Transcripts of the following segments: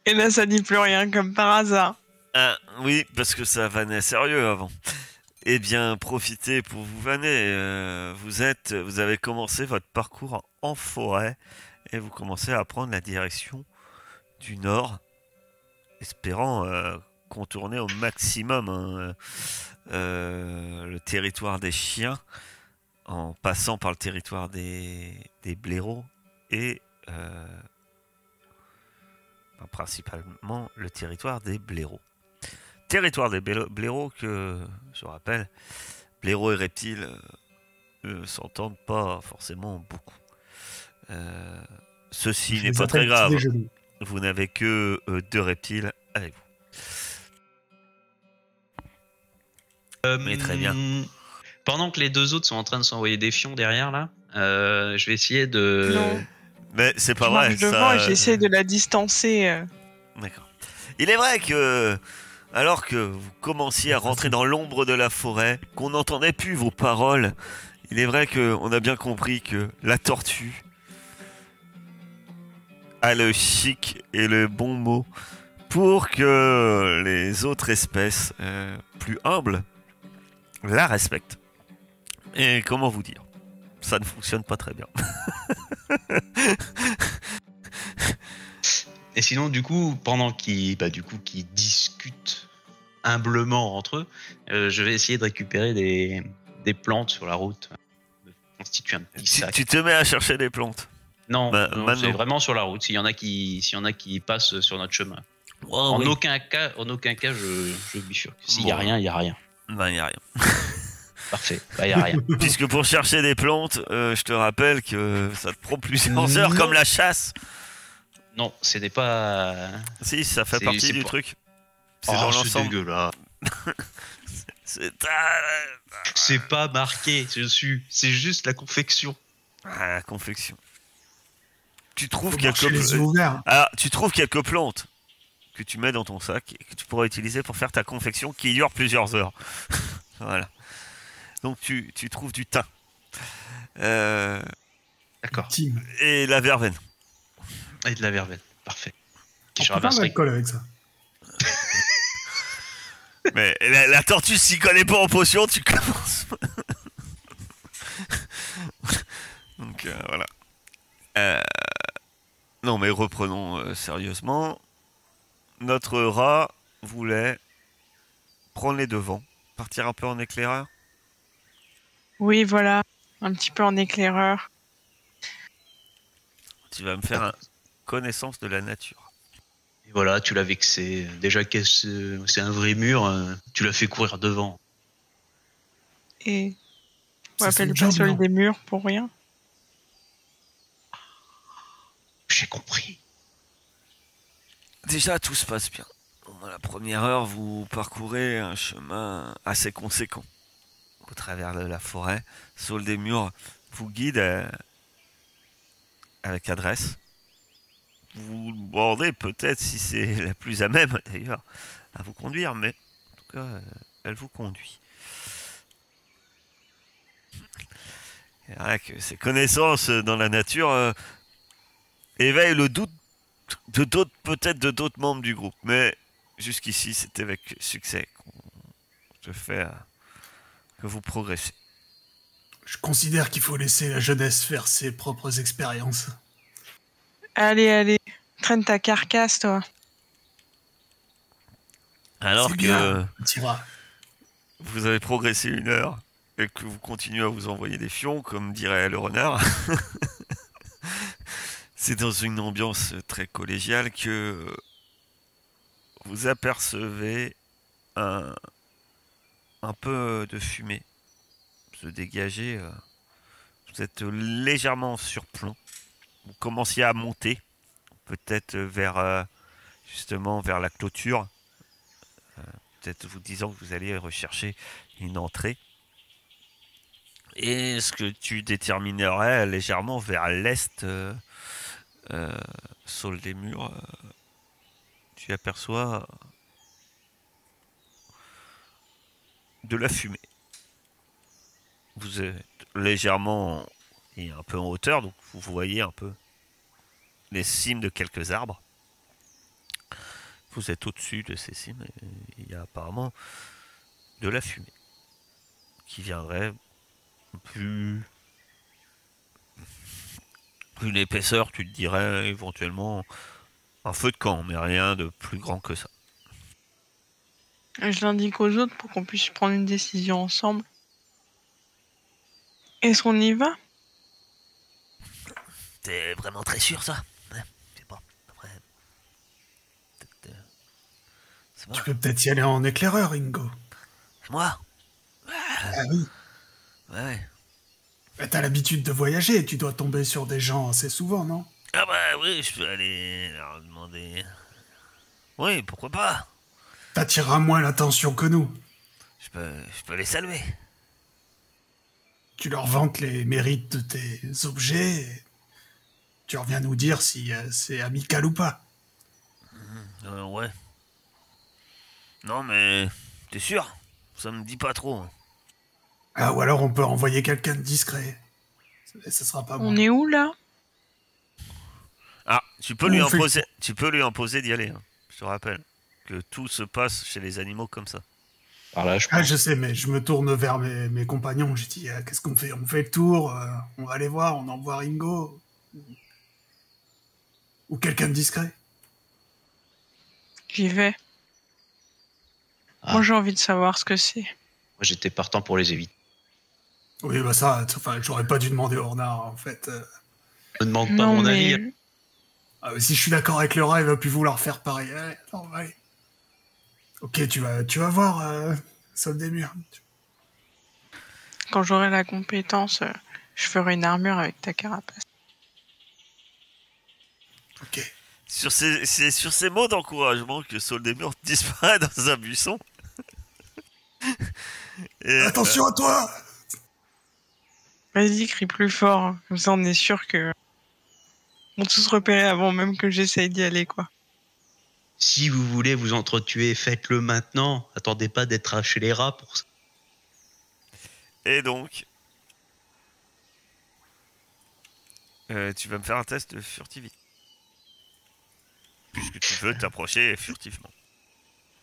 Et là, ça dit plus rien, comme par hasard. Ah, oui, parce que ça vannait sérieux avant. Eh bien, profitez pour vous vanner. Vous avez commencé votre parcours en forêt et vous commencez à prendre la direction du nord, espérant contourner au maximum le territoire des chiens en passant par le territoire des blaireaux et principalement le territoire des blaireaux. Territoire des blaireaux que, je rappelle, blaireaux et reptiles ne s'entendent pas forcément beaucoup. Euh, Ceci Je n'est les pas très appelle petit grave. déjeuner. Vous n'avez que 2 reptiles avec vous. Mais très bien. Pendant que les deux autres sont en train de s'envoyer des fions derrière là, je vais essayer de. Non, Mais c'est pas je vrai, marche devant et ça. j'essaie de la distancer. D'accord. Il est vrai que, alors que vous commenciez à rentrer dans l'ombre de la forêt, qu'on n'entendait plus vos paroles, il est vrai qu'on a bien compris que la tortue a le chic et le bon mot pour que les autres espèces plus humbles la respectent. Et comment vous dire, ça ne fonctionne pas très bien. Et sinon, du coup, pendant qu'ils discutent humblement entre eux, je vais essayer de récupérer des plantes sur la route, me constituer un petit sac. Tu te mets à chercher des plantes. Non, non, c'est maintenant. vraiment sur la route. S'il y en a qui passent sur notre chemin. Oh, oui. En aucun cas, je bifurque. S'il y a rien, il y a rien. Ben, il n'y a rien. Parfait. Bah, il y a rien. Puisque pour chercher des plantes, je te rappelle que ça te prend plusieurs heures comme la chasse. Non, ce n'est pas. Si, ça fait partie du truc. C'est Oh, dans c'est l'ensemble. dégueulasse. C'est pas marqué dessus. C'est juste la confection. Ah, la confection. Tu trouves tu trouves quelques plantes que tu mets dans ton sac et que tu pourras utiliser pour faire ta confection qui dure plusieurs heures. Voilà. Donc tu trouves du thym. D'accord. Et la verveine. Et de la verveine. Parfait. On peut faire de l'alcool avec ça. Mais la tortue s'y connaît pas en potion, tu commences. Donc voilà. Non mais reprenons sérieusement. Notre rat voulait prendre les devants, partir un peu en éclaireur. Oui, voilà, un petit peu en éclaireur. Tu vas me faire une connaissance de la nature. Et voilà, tu l'as vexé. Déjà que c'est un vrai mur, tu l'as fait courir devant. Et on appelle pas seul des murs pour rien. J'ai compris. Déjà, tout se passe bien. Dans la première heure, vous parcourez un chemin assez conséquent. Au travers de la forêt, Saul des Murs vous guide avec adresse. Vous demandez peut-être si c'est la plus à même, d'ailleurs, à vous conduire, mais en tout cas, elle vous conduit. C'est vrai que ces connaissances dans la nature éveillent le doute peut-être de d'autres membres du groupe, mais jusqu'ici, c'est avec succès qu'on fait que vous progressez. Je considère qu'il faut laisser la jeunesse faire ses propres expériences. Allez, traîne ta carcasse, toi. Alors que vous avez progressé 1 heure et que vous continuez à vous envoyer des fions, comme dirait le renard, c'est dans une ambiance très collégiale que vous apercevez un peu de fumée se dégager. Vous êtes légèrement en surplomb. Vous commenciez à monter, peut-être justement vers la clôture, peut-être vous disant que vous allez rechercher une entrée. Et ce que tu déterminerais légèrement vers l'est, Saul des Murs, tu aperçois de la fumée. Vous êtes légèrement et un peu en hauteur, donc vous voyez un peu les cimes de quelques arbres. Vous êtes au-dessus de ces cimes et il y a apparemment de la fumée qui viendrait plus une épaisseur, tu te dirais éventuellement un feu de camp, mais rien de plus grand que ça. Je l'indique aux autres pour qu'on puisse prendre une décision ensemble. Est-ce qu'on y va? T'es vraiment très sûr, ça? Ouais, je sais pas. Après, peut-être, c'est moi. Tu peux peut-être y aller en éclaireur, Ringo. Moi? Ah oui. Ouais. Bah, t'as l'habitude de voyager, tu dois tomber sur des gens assez souvent, non? Ah bah oui, je peux aller leur demander. Oui, pourquoi pas? T'attireras moins l'attention que nous. Je peux les saluer. Tu leur vantes les mérites de tes objets, et tu reviens nous dire si c'est amical ou pas. Ouais. Non, mais t'es sûr? Ça me dit pas trop. Ah, ou alors on peut envoyer quelqu'un de discret. Ça sera pas On moi. est où, là? Ah, tu peux Où lui on fait le imposer, tu peux lui imposer d'y aller. Hein. Je te rappelle que tout se passe chez les animaux comme ça. Par là, je Ah, pense. je sais, mais je me tourne vers mes compagnons. J'ai dit, qu'est-ce qu'on fait? On fait le tour, on va aller voir, on envoie Ringo. Ou quelqu'un de discret. J'y vais. Ah. Moi, j'ai envie de savoir ce que c'est. Moi, j'étais partant pour les éviter. Oui, bah ça, enfin, j'aurais pas dû demander au renard, en fait. Ne demande pas Non, mon mais... avis. Si je suis d'accord avec le rat, il va plus vouloir faire pareil. Allez, attends, allez. Ok, tu vas voir, Sol des murs. Quand j'aurai la compétence, je ferai une armure avec ta carapace. Ok. C'est sur ces mots d'encouragement que Saul des Murs disparaît dans un buisson. Et, Attention à toi! Vas-y, crie plus fort. Hein. Comme ça, on est sûr que... On va tous repérer avant même que j'essaye d'y aller, quoi. Si vous voulez vous entretuer, faites-le maintenant. Attendez pas d'être chez les rats pour ça. et donc, tu vas me faire un test de furtivité. Puisque tu veux t'approcher furtivement.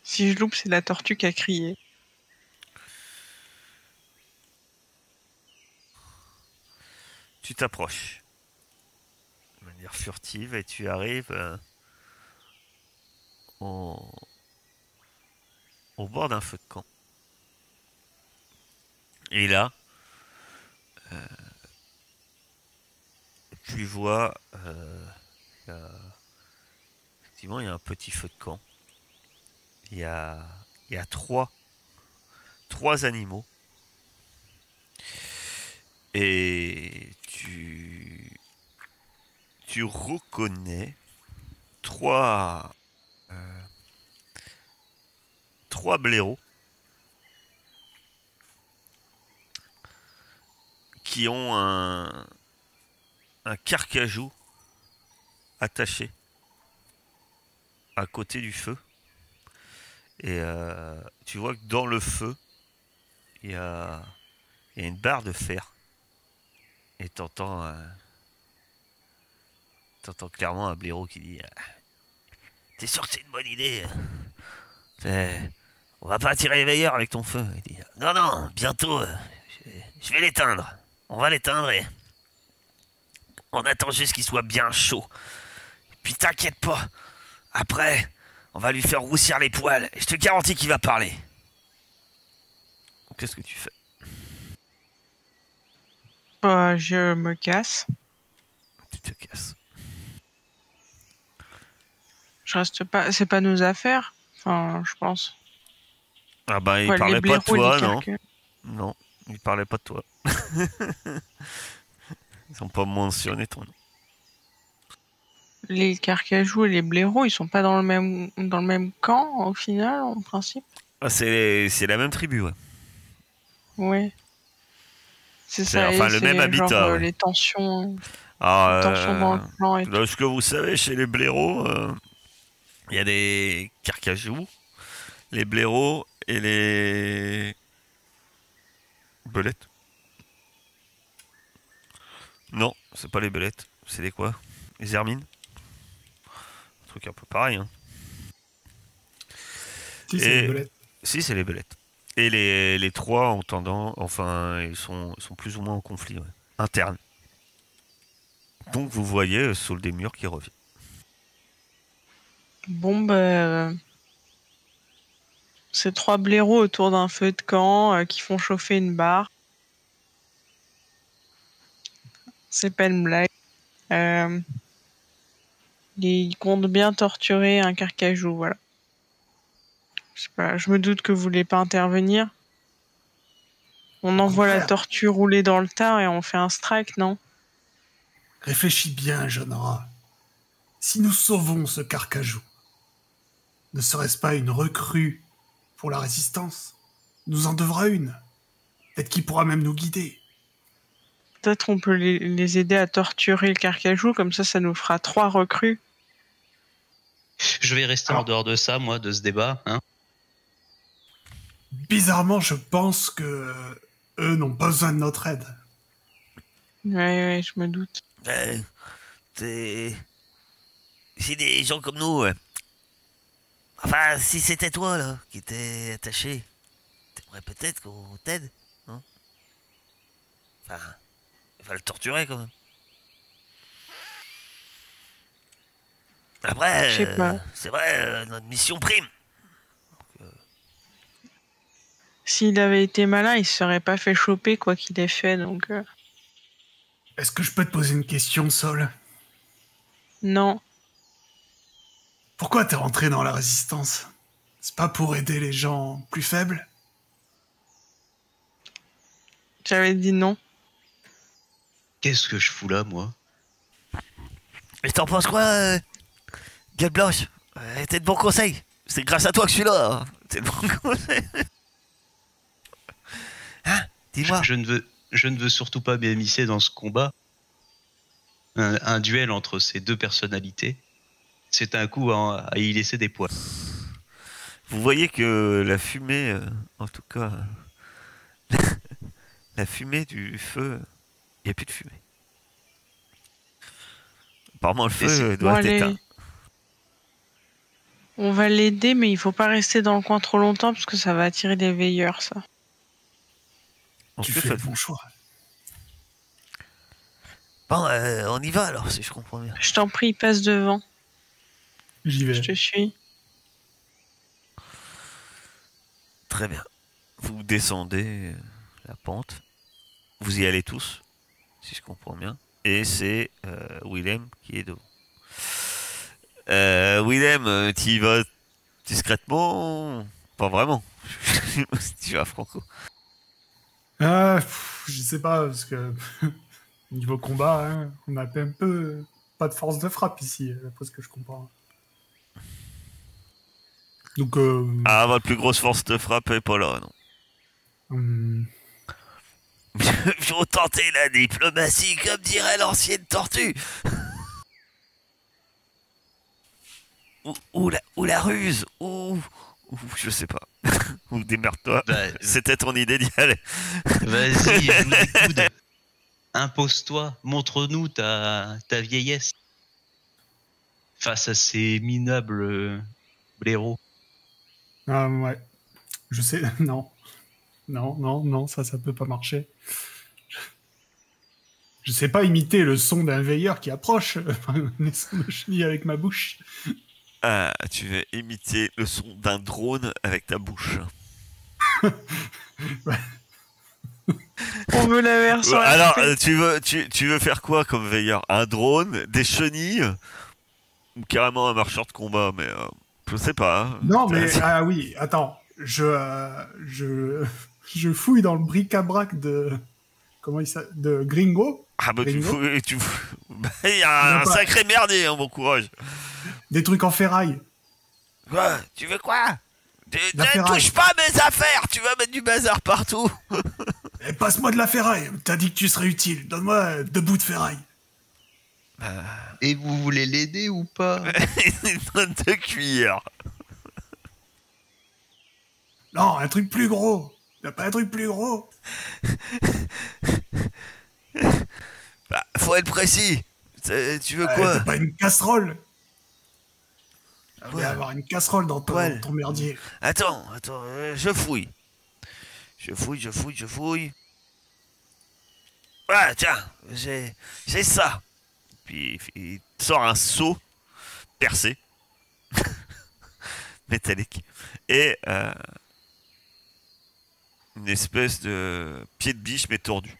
Si je loupe, c'est la tortue qui a crié. Tu t'approches de manière furtive et tu arrives au bord d'un feu de camp. Et là, tu vois, effectivement, il y a un petit feu de camp. Il y a trois animaux. Et tu reconnais trois blaireaux qui ont un carcajou attaché à côté du feu. Et tu vois que dans le feu, il y a une barre de fer. Et t'entends clairement un blaireau qui dit t'es sûr que c'est une bonne idée? On va pas attirer les veilleurs avec ton feu. Il dit non, non, bientôt, je vais l'éteindre. On va l'éteindre et on attend juste qu'il soit bien chaud. Puis t'inquiète pas, après, on va lui faire roussir les poils et je te garantis qu'il va parler. Qu'est-ce que tu fais? Bah, je me casse. Tu te casses. Je reste pas... C'est pas nos affaires. Enfin, je pense. Ah bah il Ouais, parlait les pas de blaireaux, toi, les non? carcajous. Non, il parlait pas de toi. Ils ont pas mentionné ton nom. Les carcajous et les blaireaux, ils sont pas dans le même camp, au final, en principe. Ah, c'est la même tribu, ouais. Ouais. C'est C'est ça, enfin et le même c'est genre habitat, ouais. les tensions Alors, dans le clan et tout. de ce que vous savez, chez les blaireaux, il y a des carcajous, les blaireaux et les belettes. Non, c'est pas les belettes. C'est les quoi? Les hermines? Un truc un peu pareil, hein. Si, c'est Et une belette. si, c'est les belettes. Et les trois ont tendance, enfin, ils sont plus ou moins en conflit, ouais, interne. Donc vous voyez Saul des Murs qui revient. Bon, bah, c'est 3 blaireaux autour d'un feu de camp qui font chauffer une barre. C'est pas une blague. Ils comptent bien torturer un carcajou, voilà. Je sais pas, je me doute que vous voulez pas intervenir. On Au envoie la contraire. tortue rouler dans le tas et on fait un strike, non? Réfléchis bien, jeune rat. Si nous sauvons ce carcajou, ne serait-ce pas une recrue pour la résistance? Nous en devra une. Peut-être qu'il pourra même nous guider. Peut-être on peut les aider à torturer le carcajou, comme ça nous fera 3 recrues. Je vais rester en dehors de ça, moi, de ce débat. Hein. Bizarrement, je pense que eux n'ont pas besoin de notre aide. Ouais, je me doute. C'est des gens comme nous. Ouais. Enfin, si c'était toi là qui étais attaché, t'aimerais peut-être qu'on t'aide, non? Enfin, il va le torturer quand même. Après, Je sais pas. c'est vrai, notre mission prime. S'il avait été malin, il se serait pas fait choper quoi qu'il ait fait, donc Est-ce que je peux te poser une question, Sol? non. Pourquoi t'es rentré dans la résistance? C'est pas pour aider les gens plus faibles? J'avais dit non. Qu'est-ce que je fous là, moi? Mais t'en penses quoi, Gueule Blanche? T'es de bons conseils. C'est grâce à toi que je suis là. Hein. T'es de bons conseils. Hein? Dis-moi. Je ne veux surtout pas m'immiscer dans ce combat. Un duel entre ces deux personnalités. C'est un coup à y laisser des poids. Vous voyez que la fumée, en tout cas, la fumée du feu, il n'y a plus de fumée. Apparemment, le feu doit être éteint. On va l'aider, mais il faut pas rester dans le coin trop longtemps parce que ça va attirer des veilleurs, ça. Donc, Tu que fais le faites-vous? bon choix. Bon, on y va alors, si je comprends bien. Je t'en prie, passe devant. J'y vais. Je te suis. Très bien. Vous descendez la pente. Vous y allez tous, si je comprends bien. Et c'est Willem qui est devant. Willem, tu y vas discrètement? Pas vraiment. Tu vas franco. Je sais pas, parce que niveau combat, hein, on a un peu pas de force de frappe ici, d'après ce que je comprends. Donc, Ah, votre plus grosse force de frappe est pas là, non. Faut tenter la diplomatie, comme dirait l'ancienne tortue. Ou la ruse, ou je sais pas. Ou démerde-toi. Bah, C'était ton idée d'y aller. Vas-y, joue des coudes. Impose-toi, montre-nous ta vieillesse. Face à ces minables blaireaux. ouais. Je sais, non. Non, ça peut pas marcher. Je sais pas imiter le son d'un veilleur qui approche, les sons de chenille avec ma bouche. Ah, tu veux imiter le son d'un drone avec ta bouche. On veut la version. Alors, tu veux faire quoi comme veilleur? Un drone, des chenilles, ou carrément un marcheur de combat? Mais je sais pas. Hein. Non, mais ah oui, attends, je fouille dans le bric-à-brac de de Gringo. Ah bah Gringo. il y a un pas... sacré merdier, hein, bon courage. Des trucs en ferraille. Quoi? Tu veux quoi? La Ne ferraille. touche pas mes affaires, tu vas mettre du bazar partout. Eh, passe-moi de la ferraille. T'as dit que tu serais utile. Donne-moi 2 bouts de ferraille. Et vous voulez l'aider ou pas? Il donne 2 cuillères. Non, un truc plus gros. Y'a pas un truc plus gros? Bah, faut être précis. Tu veux quoi? T'as pas une casserole? Il va y avoir une casserole dans Poil. ton merdier. Attends, je fouille. Je fouille. Ah, tiens, j'ai ça. Puis il sort un seau percé, métallique, et une espèce de pied de biche mais tordu.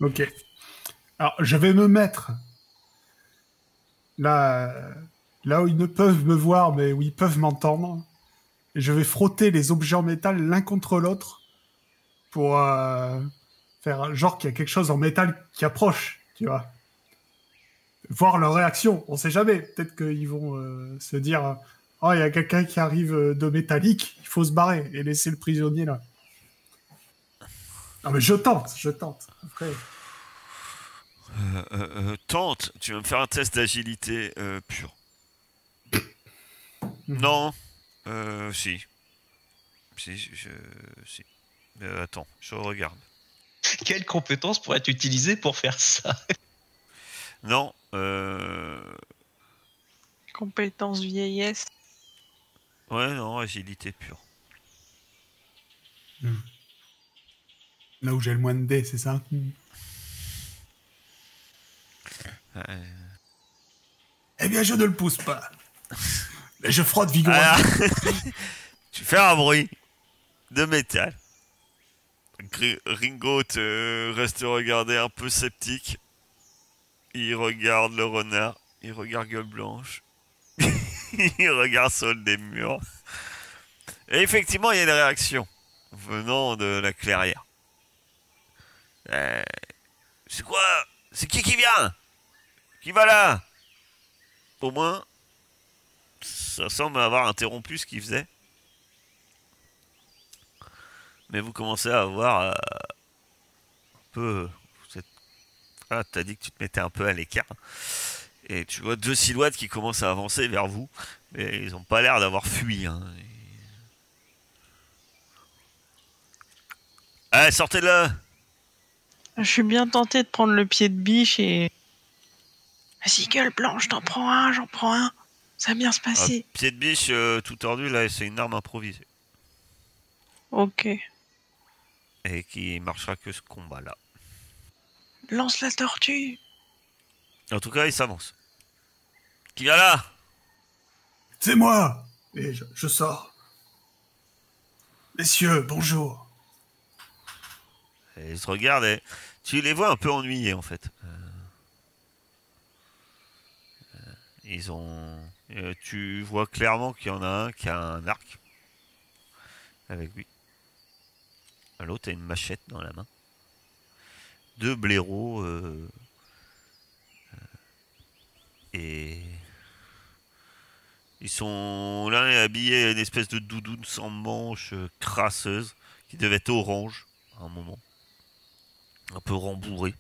Ok. Alors, je vais me mettre là, là où ils ne peuvent me voir, mais où ils peuvent m'entendre. Et je vais frotter les objets en métal l'un contre l'autre pour faire genre qu'il y a quelque chose en métal qui approche, tu vois. Voir leur réaction. On sait jamais. Peut-être qu'ils vont se dire oh, il y a quelqu'un qui arrive de métallique, il faut se barrer et laisser le prisonnier là. Non, mais je tente. Après. Tente, tu vas me faire un test d'agilité pur. Non, si. Si. Attends, je regarde. Quelle compétence pourrait être utilisée pour faire ça? Non, Compétence vieillesse. ouais, non, agilité pure. Là où j'ai le moins de dés, c'est ça? Eh bien, je ne le pousse pas. Mais je frotte vigoureusement. Tu fais un bruit de métal. Ringo reste regarder un peu sceptique. Il regarde le renard. Il regarde Gueule Blanche. Il regarde Sol des murs. Et effectivement, il y a une réaction venant de la clairière. C'est quoi? C'est qui vient? Qui va là? Au moins, ça semble avoir interrompu ce qu'il faisait. Mais vous commencez à avoir un peu... Ah, t'as dit que tu te mettais un peu à l'écart. Et tu vois deux silhouettes qui commencent à avancer vers vous. Mais ils n'ont pas l'air d'avoir fui. Hein. Allez, sortez de là! Je suis bien tenté de prendre le pied de biche et... Vas-y, Gueule Blanche, j'en prends un. Ça va bien se passer. Pied de biche tout tordu, là, c'est une arme improvisée. Ok. Et qui marchera que ce combat-là. Lance la tortue. En tout cas, il s'avance. Qui vient là? C'est moi. Et je sors. Messieurs, bonjour. Et ils se regardent et tu les vois un peu ennuyés en fait. Ils ont... tu vois clairement qu'il y en a un qui a un arc avec lui. L'autre a une machette dans la main. Deux blaireaux et ils sont l'un est habillé à une espèce de doudoune sans manches crasseuse qui devait être orange à un moment, un peu rembourré,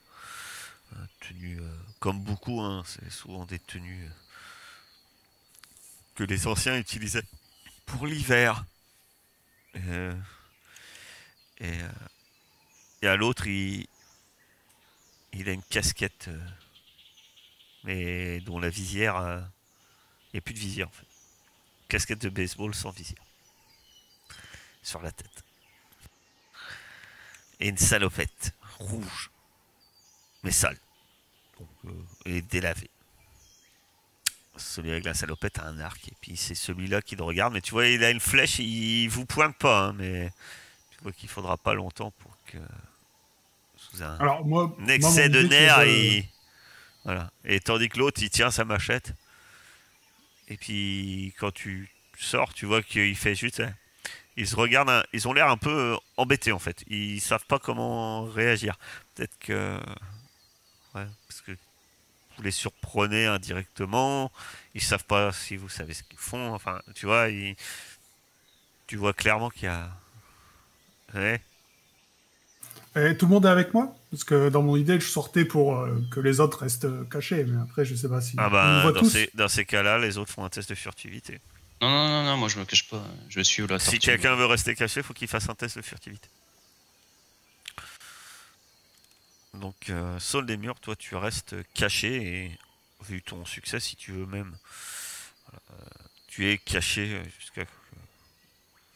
tenue comme beaucoup, hein, c'est souvent des tenues que les anciens utilisaient pour l'hiver. Euh, et, euh, et à l'autre, il a une casquette, mais dont la visière, il n'y a plus de visière en fait. Casquette de baseball sans visière sur la tête. Et une salopette rouge, mais sale, donc, et délavée. Celui avec la salopette a un arc, et puis c'est celui-là qui le regarde, mais tu vois, il a une flèche, il vous pointe pas, hein, mais tu vois qu'il faudra pas longtemps pour que sous un Alors, moi, excès mon de idée, nerfs, c'est voilà. Et tandis que l'autre, il tient sa machette, et puis quand tu sors, tu vois qu'il fait juste... Ils se regardent, ils ont l'air un peu embêtés en fait. Ils savent pas comment réagir. Peut-être que... Ouais, parce que vous les surprenez indirectement. Ils savent pas si vous savez ce qu'ils font. Enfin, tu vois, tu vois clairement qu'il y a... Ouais. Et tout le monde est avec moi? Parce que dans mon idée, je sortais pour que les autres restent cachés. Mais après, je sais pas si... Ah On nous bah, voit tous? dans ces cas-là, les autres font un test de furtivité. Non, moi je me cache pas. Je suis la Si tortue. quelqu'un veut rester caché, faut qu'il fasse un test de furtivité. Donc, Saul des murs, toi tu restes caché et vu ton succès, si tu veux même Tu es caché jusqu'à que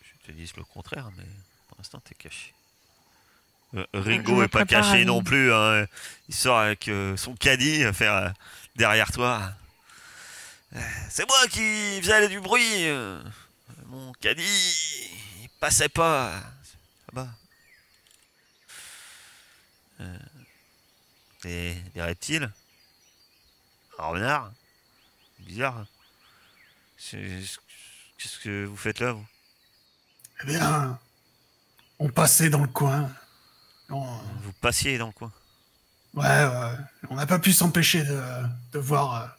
je te dise le contraire, mais pour l'instant, tu es caché. Je Ringo me est pas prépare à caché y- non plus. Hein. Il sort avec son caddie faire derrière toi. C'est moi qui faisais du bruit. Mon caddie, il passait pas. Là-bas. Des reptiles. Un renard. Bizarre. Qu'est-ce que vous faites là, vous? Eh bien, on passait dans le coin. On- Vous passiez dans le coin. Ouais, on n'a pas pu s'empêcher de voir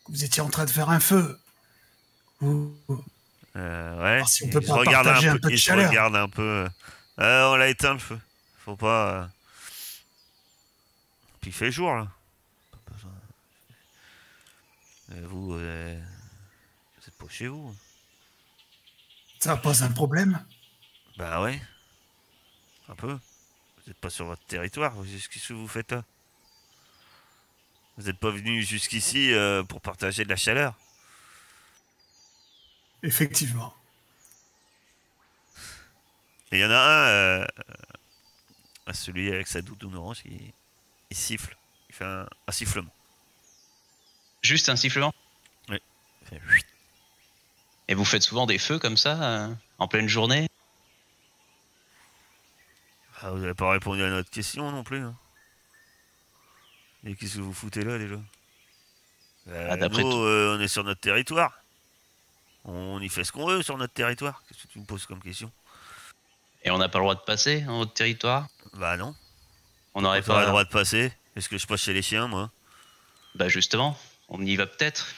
que vous étiez en train de faire un feu. Ouais. Voir si on Il peut se pas regarde un partager un peu. peu de Il se chaleur. regarde un peu. On l'a éteint le feu. Faut pas. Puis il fait jour là. Pas besoin. Vous êtes pas chez vous. Ça pose un problème. Bah ouais. Un peu. Vous n'êtes pas sur votre territoire. Qu'est-ce que vous faites là? Vous n'êtes pas venu jusqu'ici pour partager de la chaleur. Effectivement. Et il y en a un, celui avec sa doudoune orange, il siffle. Il fait un sifflement. Juste un sifflement. Oui. Il fait huit. Et vous faites souvent des feux comme ça, en pleine journée? Ah, vous n'avez pas répondu à notre question non plus. Hein. Et qu'est-ce que vous foutez là déjà? Ah, d'après nous, tout. on est sur notre territoire. On y fait ce qu'on veut sur notre territoire. Qu'est-ce que tu me poses comme question? Et on n'a pas le droit de passer dans votre territoire? Bah non. On n'aurait T'aurais le pas... droit de passer. Est-ce que je passe chez les chiens, moi? Bah justement, on y va peut-être.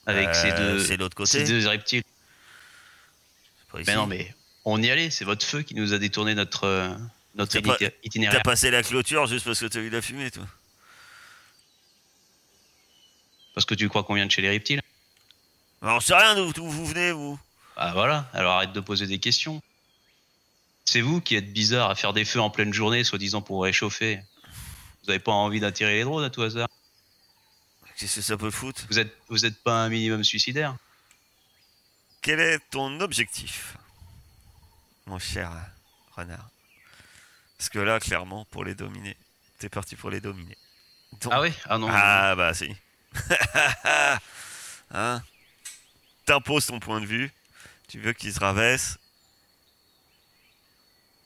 Avec ces C'est l'autre côté. ces deux reptiles. C'est pas ici. Mais non, mais on y allait, c'est votre feu qui nous a détourné notre T'as pas- itinéraire. T'as passé la clôture juste parce que t'as vu de la fumée, toi. Parce que tu crois qu'on vient de chez les reptiles? Alors, je sais rien d'où vous venez, vous. Ah voilà, alors arrête de poser des questions. C'est vous qui êtes bizarre à faire des feux en pleine journée, soi-disant pour réchauffer. Vous avez pas envie d'attirer les drones à tout hasard? Qu'est-ce que ça peut foutre? Vous êtes pas un minimum suicidaire? Quel est ton objectif, mon cher renard? Parce que là, clairement, pour les dominer, t'es parti pour les dominer. Donc- Ah oui? Ah non. Ah bah si. Hein? T'imposes ton point de vue. Tu veux qu'ils se rabaissent.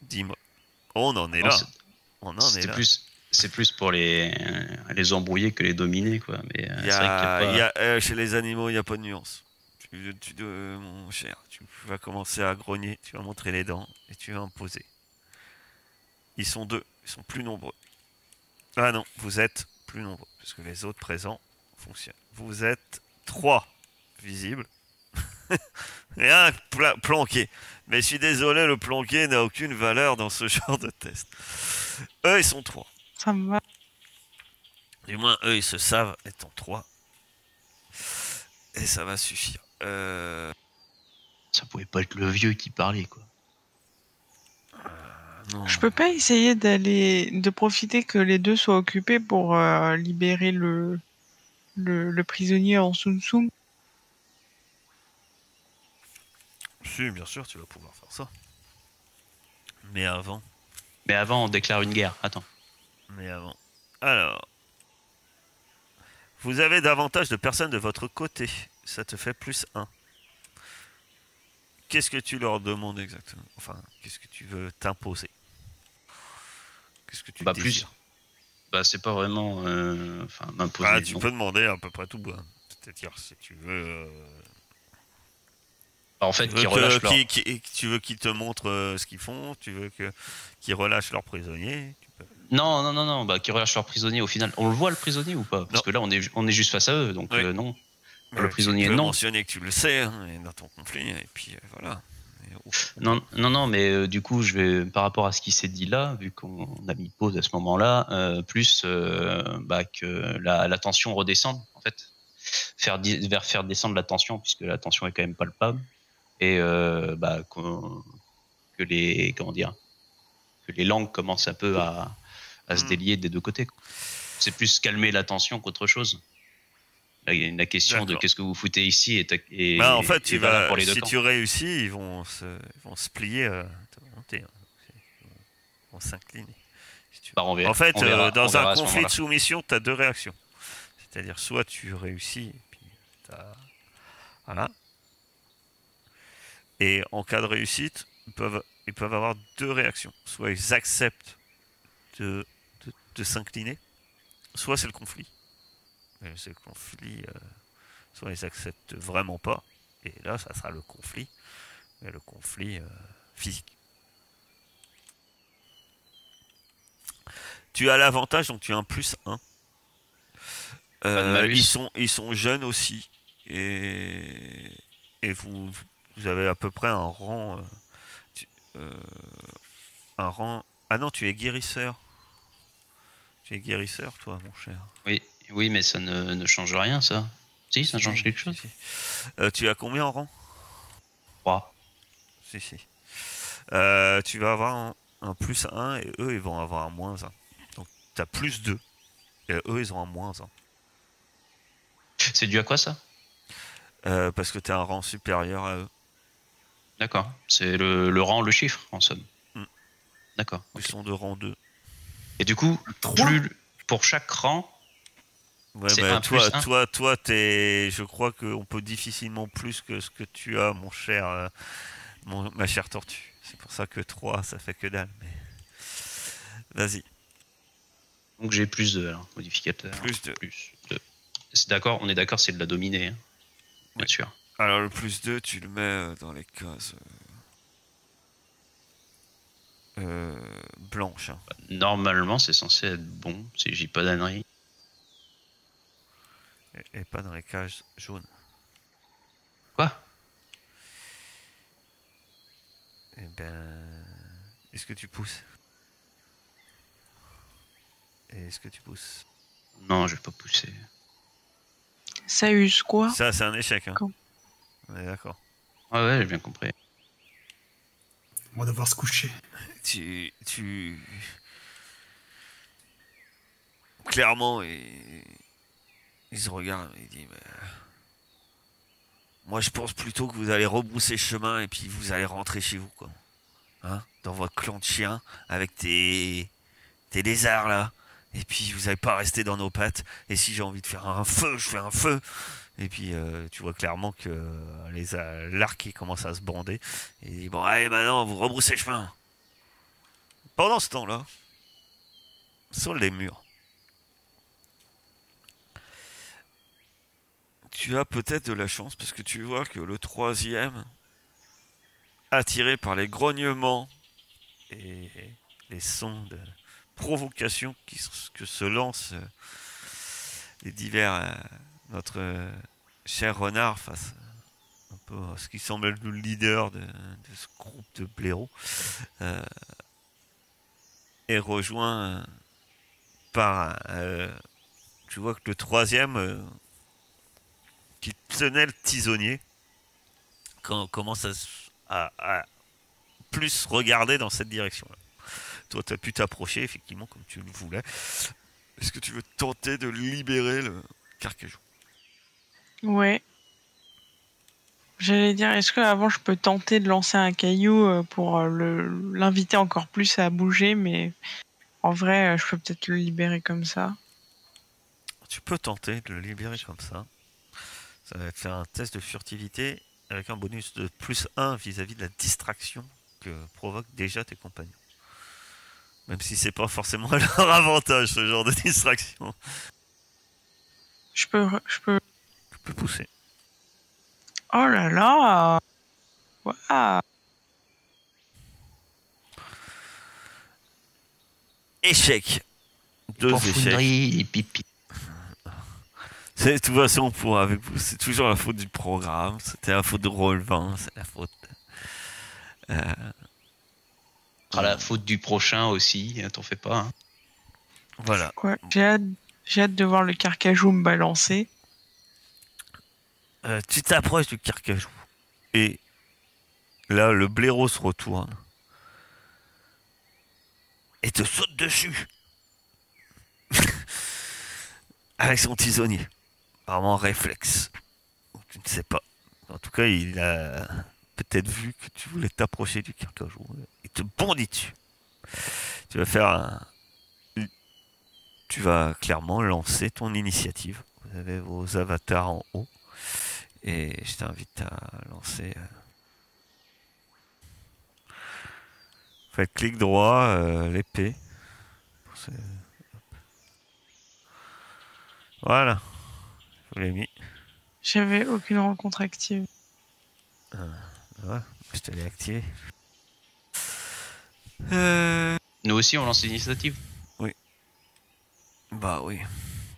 Dis-moi. On en est Non, là. On en est C'était là. c'est plus pour les embrouiller que les dominer, quoi. Mais Il y c'est vrai qu'il y a pas... chez les animaux, il n'y a pas de nuance. Mon cher, tu vas commencer à grogner, tu vas montrer les dents et tu vas imposer. Ils sont deux, ils sont plus nombreux. Ah non, vous êtes plus nombreux, parce que les autres présents fonctionnent. Vous êtes 3 visibles. Et un planqué. Mais je suis désolé, le planqué n'a aucune valeur dans ce genre de test. Eux, ils sont 3. Ça me va. Du moins, eux, ils se savent étant 3. Et ça va suffire. Ça pouvait pas être le vieux qui parlait, quoi. Non. Je peux pas essayer de profiter que les deux soient occupés pour libérer le prisonnier en Tsum Tsum. Si, bien sûr, tu vas pouvoir faire ça. Mais avant. Mais avant, on déclare une guerre. Attends. Alors. Vous avez davantage de personnes de votre côté. Ça te fait plus 1. Qu'est-ce que tu leur demandes exactement? Enfin, qu'est-ce que tu veux t'imposer? Qu'est-ce que tu Bah désires? plus. Bah c'est pas vraiment... Enfin, m'imposer. Ah, tu non. peux demander à peu près tout. Hein. C'est-à-dire, si tu veux... En fait, tu qu'ils veux relâchent leur... tu veux qu'ils te montrent ce qu'ils font, tu veux qu'ils relâchent leurs prisonniers. Tu peux... Non, bah qu'ils relâchent leurs prisonniers au final. On le voit le prisonnier ou pas? Parce Non. que là, on est juste face à eux, donc Oui. non. Le prisonnier, tu peux non. mentionner que tu le sais hein, et dans ton conflit, et puis voilà. Non, mais du coup, je vais, par rapport à ce qui s'est dit là, vu qu'on a mis pause à ce moment-là, plus bah, que la tension redescende, en fait. Faire descendre la tension, puisque la tension est quand même palpable. Et bah, que les langues commencent un peu à se délier des deux côtés. C'est plus calmer la tension qu'autre chose. La question de D'accord. qu'est-ce que vous foutez ici est Bah, en fait, est valable pour les deux si camps. tu réussis, ils vont se plier à ta volonté, hein. Ils vont s'incliner. Si tu Bah, veux. En fait, on dans un verra à ce conflit de moment-là. soumission, tu as deux réactions. C'est-à-dire, soit tu réussis, et puis voilà. Et en cas de réussite, ils peuvent avoir deux réactions. Soit ils acceptent de, de s'incliner, soit c'est le conflit. Et c'est le conflit, soit ils acceptent vraiment pas, et là, ça sera le conflit, mais le conflit physique. Tu as l'avantage, donc tu as un plus 1. Pas de malus. Ils sont jeunes aussi, et vous avez à peu près un rang, tu- euh, un rang. Ah non, tu es guérisseur. Tu es guérisseur, toi, mon cher. Oui, oui, mais ça ne change rien, ça. Si, ça change quelque Si, chose. si. Tu as combien en rang? 3. Si, si. Tu vas avoir un plus 1 et eux, ils vont avoir un moins 1. Donc, tu as plus 2 et eux, ils ont un moins 1. C'est dû à quoi, ça? Parce que tu as un rang supérieur à eux. D'accord. C'est le rang, le chiffre, en somme. Mm. D'accord. Ils Ok. sont de rang 2. Et du coup, 3. pour chaque rang, Ouais, c'est mais 1 plus 1. je crois qu'on peut difficilement plus que ce que tu as, mon cher, ma chère tortue. C'est pour ça que 3, ça fait que dalle. Mais... Vas-y, Donc j'ai plus 2, alors, modificateur. plus 2. Plus 2. C'est d'accord, on est d'accord, c'est de la dominer, hein, bien Oui. sûr. Alors, le plus 2, tu le mets dans les cases blanches, hein. Normalement, c'est censé être bon, si j'ai pas d'ânerie. Et pas dans les cases jaunes. Quoi? Eh ben... Est-ce que tu pousses? Est-ce que tu pousses? Non, je vais pas pousser. Ça use quoi? Ça, c'est un échec, hein. Quand- On est d'accord. Ouais, j'ai bien compris. On va devoir se coucher. Tu... Clairement, il se regarde et il dit... Moi, je pense plutôt que vous allez rebrousser chemin et puis vous allez rentrer chez vous, quoi. Hein? Dans votre clan de chiens, avec tes lézards, là. Et puis, vous n'allez pas rester dans nos pattes. Et si j'ai envie de faire un feu, je fais un feu. Et puis, tu vois clairement que l'arc, il commence à se bander. Et il dit, bon, allez, maintenant, vous rebroussez chemin. Pendant ce temps-là, sur les murs, tu as peut-être de la chance parce que tu vois que le troisième, attiré par les grognements et les sons de provocation que se lancent les divers notre cher renard face un peu à ce qui semble être le leader de ce groupe de blaireaux, est rejoint par tu vois que le troisième qui tenait le tisonnier commence à plus regarder dans cette direction-là. Toi, tu as pu t'approcher, effectivement, comme tu le voulais. Est-ce que tu veux tenter de libérer le carcajou? Ouais. J'allais dire, est-ce que avant je peux tenter de lancer un caillou pour l'inviter encore plus à bouger, mais en vrai, je peux peut-être le libérer comme ça. Tu peux tenter de le libérer comme ça. Ça va te faire un test de furtivité avec un bonus de plus 1 vis-à-vis de la distraction que provoquent déjà tes compagnons. Même si c'est pas forcément à leur avantage, ce genre de distraction. Je peux. Tu peux pousser. Oh là là! Waouh! Échec. 2 échecs. Porfonnerie et pipi. C'est de toute façon pour avec vous, c'est toujours la faute du programme. C'était la faute de Roll20, c'est la faute. À la faute du prochain aussi, t'en fais pas. Hein. Voilà. Quoi? J'ai hâte de voir le carcajou me balancer. Tu t'approches du carcajou et là le blaireau se retourne et te saute dessus avec son tisonnier. apparemment réflexe. Tu ne sais pas. En tout cas, il a peut-être vu que tu voulais t'approcher du carcajou. Il te bondit dessus. Tu vas faire un... Tu vas clairement lancer ton initiative. Vous avez vos avatars en haut. Et je t'invite à lancer... Faites clic droit, l'épée. Voilà. Je vous l'ai mis. J'avais aucune rencontre active. Ouais, je te l'ai activé. Nous aussi, on lance l'initiative. Bah oui.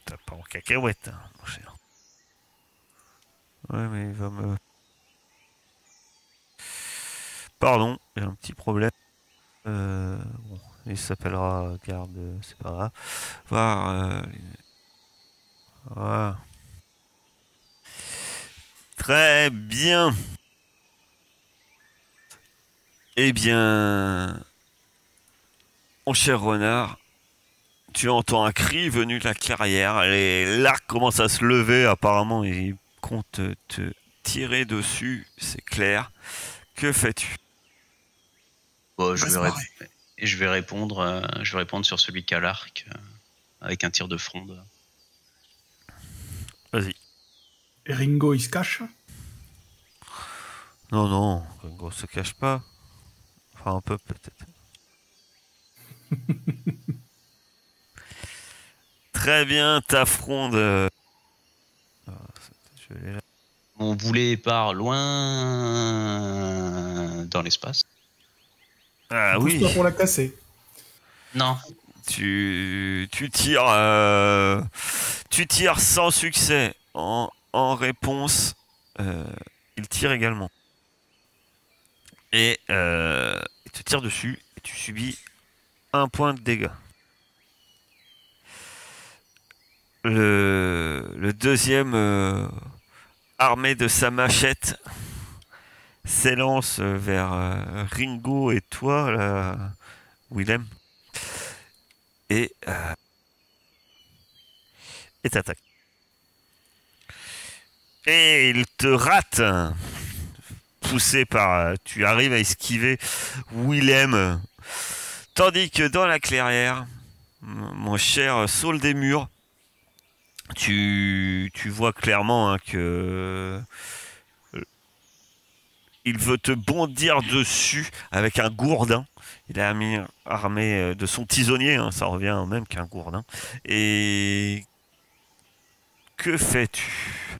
T'as pas en cacahuète, hein, mon cher. Ouais, mais il va me... Pardon, j'ai un petit problème. Bon, il s'appellera garde, c'est pas grave. Voir... Voilà. Très bien. Eh bien... Mon cher renard, tu entends un cri venu de la clairière. L'arc commence à se lever. Apparemment, il compte te tirer dessus. C'est clair. Que fais-tu? Bon, Va se barrer. je vais répondre sur celui qui a l'arc avec un tir de fronde. Vas-y. Et Ringo, il se cache. Non, non, Ringo se cache pas. Enfin, un peu peut-être. Très bien, ta fronde. Je l'ai là. Mon boulet part loin dans l'espace. Ah Pousse oui. pas pour la casser. Non. Tu tires, tu tires sans succès. En réponse, il tire également. Et il te tire dessus et tu subis 1 point de dégâts. Le deuxième, armé de sa machette, s'élance vers Ringo et toi, là, Willem. Et t'attaque. Et il te rate. Poussé par... tu arrives à esquiver Willem. Tandis que dans la clairière, mon cher Saul des Murs, tu vois clairement hein, que... il veut te bondir dessus avec un gourdin. Il est armé de son tisonnier, hein, ça revient au même qu'un gourdin. Et... que fais-tu?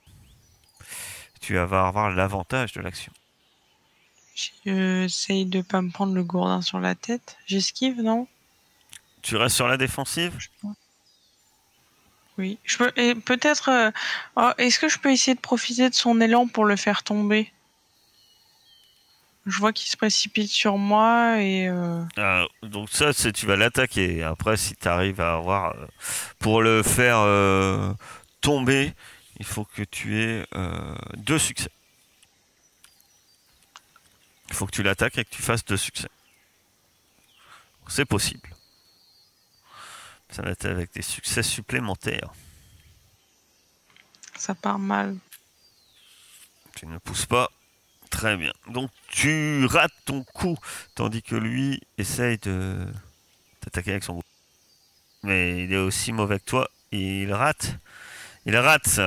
Tu vas avoir l'avantage de l'action. J'essaye de pas me prendre le gourdin sur la tête. J'esquive, non? Tu restes sur la défensive? Oui. Je peux, et peut-être. Est-ce que je peux essayer de profiter de son élan pour le faire tomber? Je vois qu'il se précipite sur moi et. Donc ça, c'est tu vas l'attaquer. Après, si tu arrives à avoir... pour le faire tomber, il faut que tu aies 2 succès. Il faut que tu l'attaques et que tu fasses 2 succès. C'est possible. Ça va être avec des succès supplémentaires. Ça part mal. Tu ne pousses pas. Très bien. Donc tu rates ton coup, tandis que lui essaye de t'attaquer avec son coup. Mais il est aussi mauvais que toi. Il rate. Il rate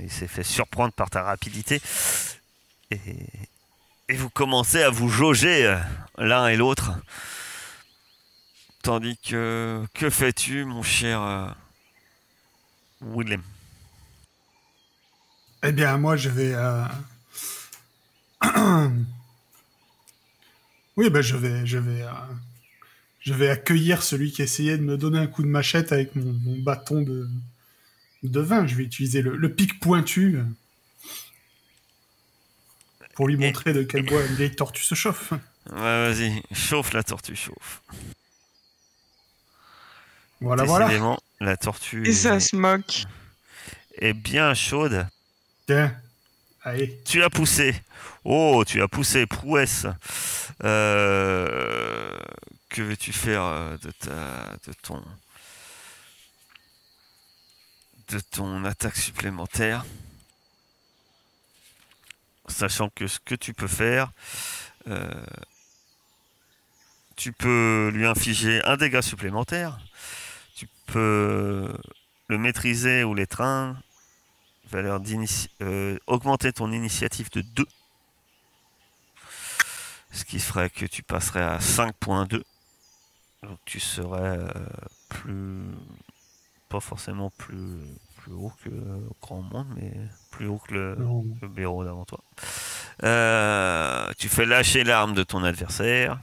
il s'est fait surprendre par ta rapidité. Et vous commencez à vous jauger l'un et l'autre. Tandis que... que fais-tu, mon cher Willem? Eh bien, moi, je vais... oui, ben, je vais accueillir celui qui essayait de me donner un coup de machette avec mon bâton de vin. Je vais utiliser le pic pointu pour lui montrer de quel bois une vieille tortue se chauffe. Ouais, vas-y, chauffe la tortue, chauffe. Voilà, voilà. Décidément, la tortue Et ça se moque. est bien chaude. Tiens, allez. Tu as poussé. Oh, tu as poussé, prouesse. Que veux-tu faire de ton de ton attaque supplémentaire. Sachant que ce que tu peux faire, tu peux lui infliger un dégât supplémentaire. Tu peux le maîtriser ou l'étreindre. Augmenter ton initiative de 2. Ce qui ferait que tu passerais à 5.2. Donc tu serais pas forcément plus haut que Grand Monde, mais plus haut que le bureau d'avant toi. Tu fais lâcher l'arme de ton adversaire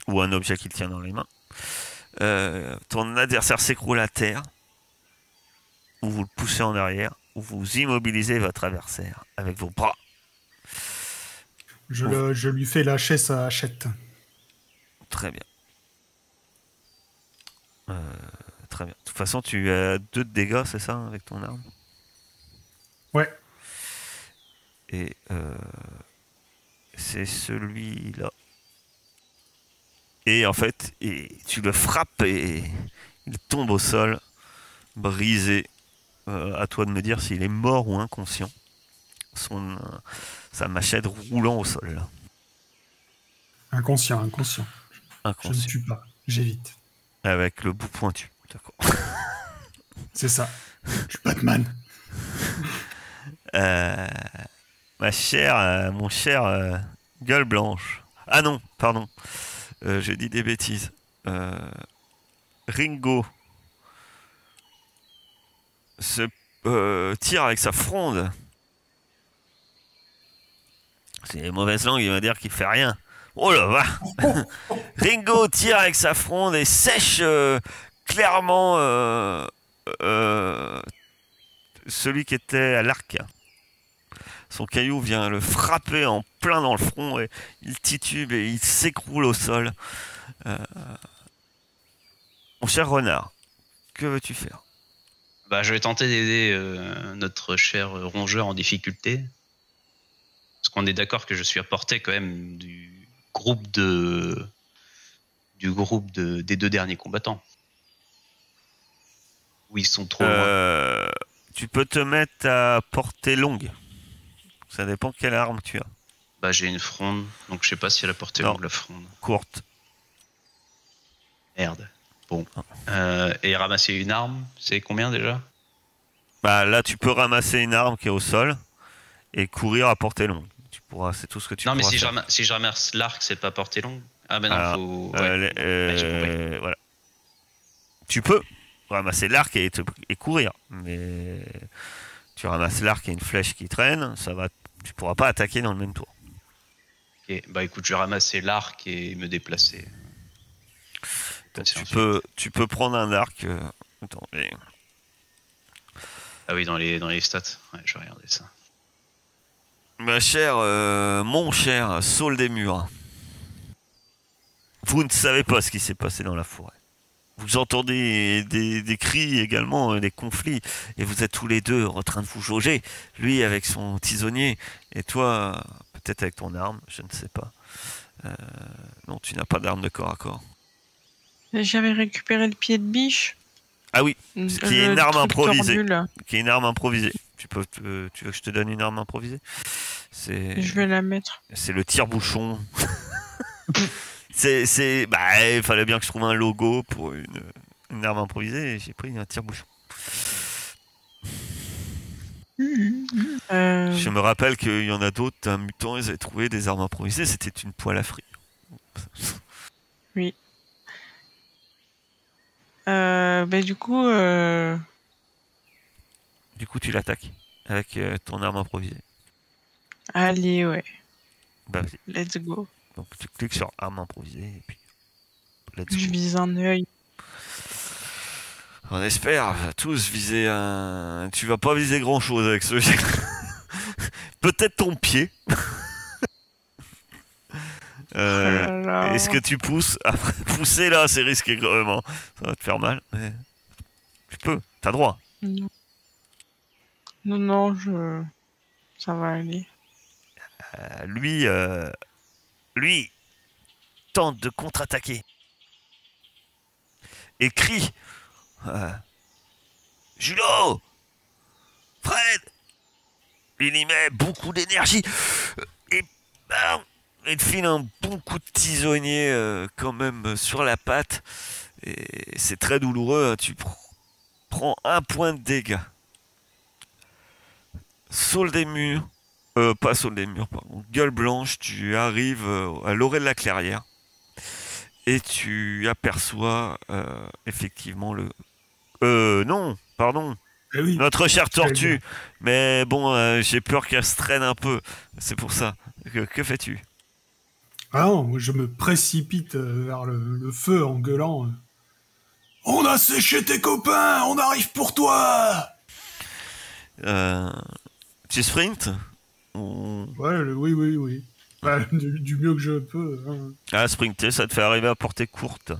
ou un objet qu'il tient dans les mains. Ton adversaire s'écroule à terre, ou vous le poussez en arrière, ou vous immobilisez votre adversaire avec vos bras. Je lui fais lâcher sa hachette. Très bien. Très bien. De toute façon, tu as 2 de dégâts, c'est ça, avec ton arme? Ouais. Et c'est celui-là. Et en fait, tu le frappes et il tombe au sol, brisé. À toi de me dire s'il est mort ou inconscient. Sa machette roulant au sol. Là. Inconscient. Je ne tue pas, j'évite. Avec le bout pointu, d'accord. C'est ça. Je suis Batman. Mon cher gueule blanche. Ah non, pardon. Je dis des bêtises. Ringo se tire avec sa fronde. C'est une mauvaise langue, il va dire qu'il fait rien. Oh là va. Ringo tire avec sa fronde et sèche clairement celui qui était à l'arc. Son caillou vient le frapper en plein dans le front et il titube et il s'écroule au sol. Mon cher renard, que veux-tu faire? Bah, je vais tenter d'aider notre cher rongeur en difficulté. Parce qu'on est d'accord que je suis à portée quand même des 2 derniers combattants. Où ils sont trop loin. Tu peux te mettre à portée longue. Ça dépend quelle arme tu as. Bah, j'ai une fronde, donc je sais pas si elle a portée longue la fronde. Courte. Merde. Bon. Et ramasser une arme, c'est combien déjà? Bah là, tu peux ramasser une arme qui est au sol et courir à portée longue. C'est tout ce que tu pourras faire. Non, mais si je ramasse l'arc, c'est pas portée longue. Ah ben non, alors, faut... Ouais, voilà. Tu peux ramasser l'arc et courir, mais tu ramasses l'arc et une flèche qui traîne, tu pourras pas attaquer dans le même tour. Ok, bah écoute, je vais ramasser l'arc et me déplacer. Tu peux prendre un arc. Attends, mais... Ah oui, dans les stats. Ouais, je vais regarder ça. Ma chère, mon cher Saul des Murs, vous ne savez pas ce qui s'est passé dans la forêt. Vous entendez des cris également, des conflits, et vous êtes tous les deux en train de vous jauger. Lui avec son tisonnier, et toi, peut-être avec ton arme, je ne sais pas. Non, tu n'as pas d'arme de corps à corps. J'avais récupéré le pied de biche. Ah oui, qui est une arme improvisée. Tordu, qui est une arme improvisée. Tu veux que je te donne une arme improvisée? Je vais la mettre. C'est le tire-bouchon. Il fallait bien que je trouve un logo pour une arme improvisée et j'ai pris un tire-bouchon. Je me rappelle qu'il y en a d'autres, un mutant, ils avaient trouvé des armes improvisées, c'était une poêle à frire. Oui. Du coup... Du coup, tu l'attaques avec ton arme improvisée. Allez, ouais. Bah, vas-y. Let's go. Donc, tu cliques sur arme improvisée et puis... Je vise un œil. On espère tous viser un... Tu vas pas viser grand-chose avec ce jet. Peut-être ton pied. Est-ce que tu pousses? Après, pousser là, c'est risqué vraiment. Ça va te faire mal. Mais... Tu peux, t'as droit. Non, ça va aller. Lui tente de contre-attaquer. Et crie. Julo! Fred! Il y met beaucoup d'énergie. Et bam! Il te file un bon coup de tisonnier quand même sur la patte. Et c'est très douloureux. Hein. Tu prends 1 point de dégâts. Saule des murs. Pas saule des murs, pardon. Gueule blanche, tu arrives à l'orée de la clairière. Et tu aperçois effectivement le... non, pardon. Eh oui. Notre chère J'allais tortue. dire. Mais bon, j'ai peur qu'elle se traîne un peu. C'est pour ça. Que fais-tu? Ah non, moi, je me précipite vers le feu en gueulant. On a séché tes copains, on arrive pour toi. Euh, Tu sprints? Ou... Ouais, oui, oui, oui. Bah, du mieux que je peux. Hein. Ah, sprinter, ça te fait arriver à portée courte.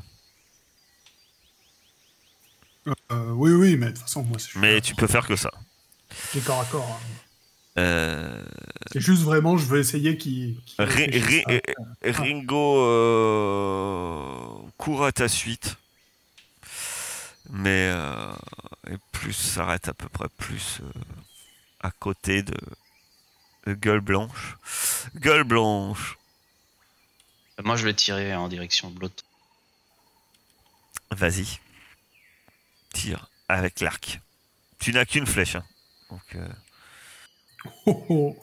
Oui, oui, mais de toute façon, moi, je suis Mais là tu pour peux faire que ça. les corps à corps. Hein. Euh, C'est juste vraiment, je veux essayer qu'il réfléchisse à- Ringo court à ta suite. Mais et plus s'arrête à peu près plus à côté de Gueule Blanche. Gueule Blanche. Moi, je vais tirer en direction de l'autre. Vas-y. Tire avec l'arc. Tu n'as qu'une flèche. Hein. Donc, Oh, oh.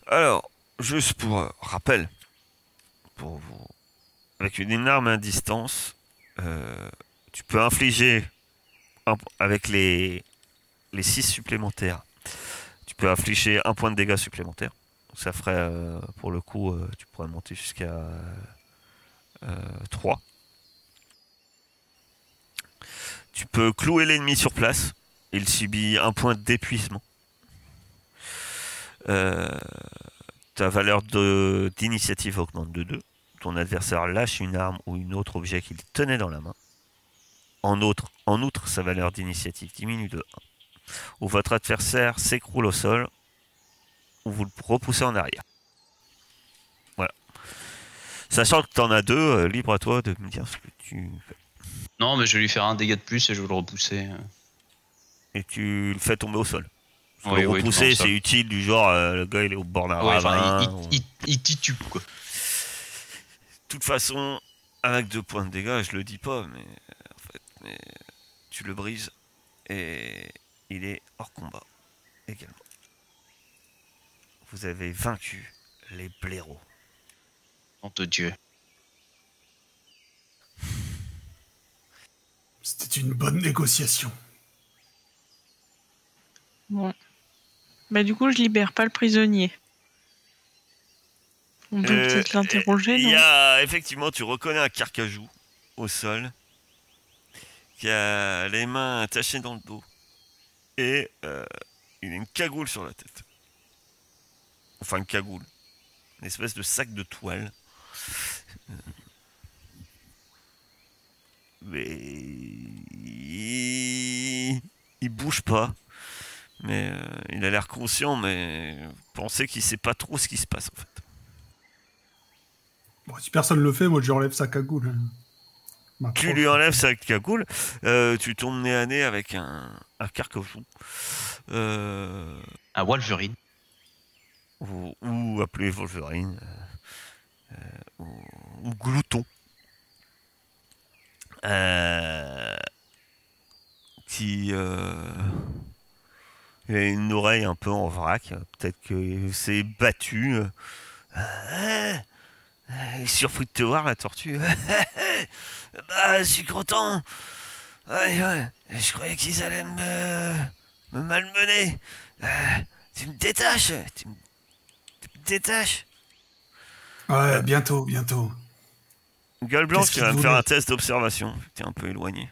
alors, juste pour rappel, pour vous, avec une arme à distance, tu peux infliger avec les 6 supplémentaires. Tu peux infliger 1 point de dégâts supplémentaires. Donc ça ferait, pour le coup, tu pourrais monter jusqu'à 3. Tu peux clouer l'ennemi sur place. Il subit 1 point d'épuisement. Ta valeur d'initiative augmente de 2. Ton adversaire lâche une arme ou un autre objet qu'il tenait dans la main. En outre, sa valeur d'initiative diminue de 1. Ou votre adversaire s'écroule au sol, ou vous le repoussez en arrière. Voilà. Sachant que tu en as 2, libre à toi de me dire ce que tu fais. Non, mais je vais lui faire un dégât de plus et je vais le repousser. Et tu le fais tomber au sol. Parce que Oui, le oui, repousser, non, ça. c'est utile, du genre, le gars il est au bord d'un Ouais, ravin. enfin, ou- il titube, quoi. De toute façon, avec 2 points de dégâts, je le dis pas, mais mais tu le brises et il est hors combat également. Vous avez vaincu les blaireaux. Nom de Dieu. C'était une bonne négociation. Bon. Bah du coup, je libère pas le prisonnier. On peut peut-être l'interroger, Il non? y a effectivement, tu reconnais un carcajou au sol qui a les mains attachées dans le dos et il a une cagoule sur la tête. Enfin une cagoule, une espèce de sac de toile. Mais il bouge pas. Mais il a l'air conscient, mais pensez qu'il sait pas trop ce qui se passe en fait. Bon, si personne le fait, moi, je lui enlève sa cagoule. Tu lui enlèves sa cagoule, tu tombes nez à nez avec un carcajou. Un Wolverine. Ou appelé Wolverine. Ou Glouton. Qui il a une oreille un peu en vrac. Peut-être que c'est battu. Il est surpris de te voir, la tortue. Bah, je suis content. Ouais, ouais. Je croyais qu'ils allaient me malmener. Tu me détaches. Tu me détaches. Ouais, bientôt, bientôt. Gueule blanche, Qu'est-ce tu vas qu'il me faire voulait un test d'observation. T'es un peu éloigné.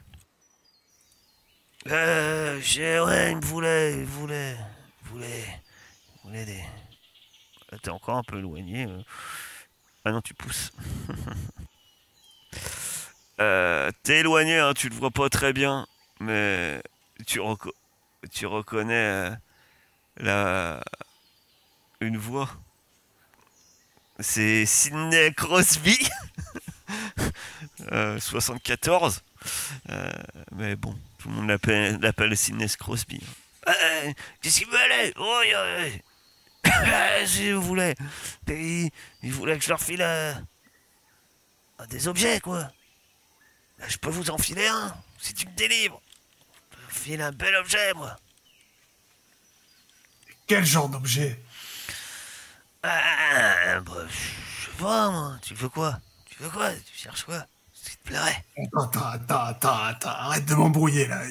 Ouais, il me voulait des... T'es encore un peu éloigné. Ah non, tu pousses. T'es éloigné, hein, tu le vois pas très bien, mais tu reconnais une voix. C'est Sidney Crosby, 74. Mais bon, Tout le monde l'appelle Sidney Crosby. Qu'est-ce qu'il veut aller? Oh, si vous voulez. Il voulait que je leur file des objets, quoi. Je peux vous en filer un, si tu me délivres. Je peux vous filer un bel objet, moi. Quel genre d'objet? Bah, je sais pas, moi. Tu veux quoi? Tu cherches quoi? S'il te plairait. Attends, arrête de m'embrouiller, là.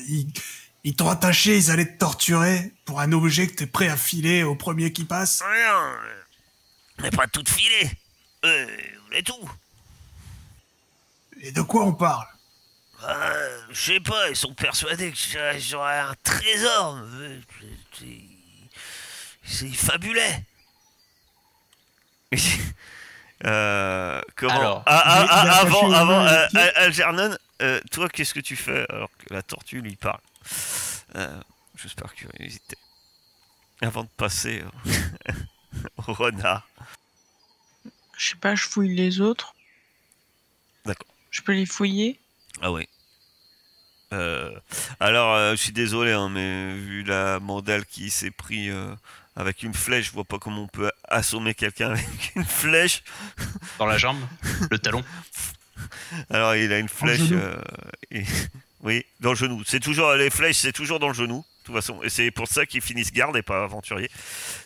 Ils t'ont attaché, ils allaient te torturer pour un objet que t'es prêt à filer au premier qui passe? Non, on n'est pas tout filé. Vous voulez tout? Et de quoi on parle? Je sais pas, ils sont persuadés que j'aurais un trésor. Ils fabulaient. Comment? Alors, Avant, Algernon, toi, qu'est-ce que tu fais alors que la tortue lui parle? Juste par curiosité. Avant de passer au renard. Je sais pas, je fouille les autres. D'accord. Je peux les fouiller? Ah oui. Alors, je suis désolé, hein, mais vu la mandale qui s'est pris avec une flèche, je vois pas comment on peut assommer quelqu'un avec une flèche. Dans la jambe, le talon. Alors, il a une flèche. Oui, dans le genou. C'est toujours les flèches, c'est toujours dans le genou. De toute façon, et c'est pour ça qu'ils finissent garde et pas aventurier.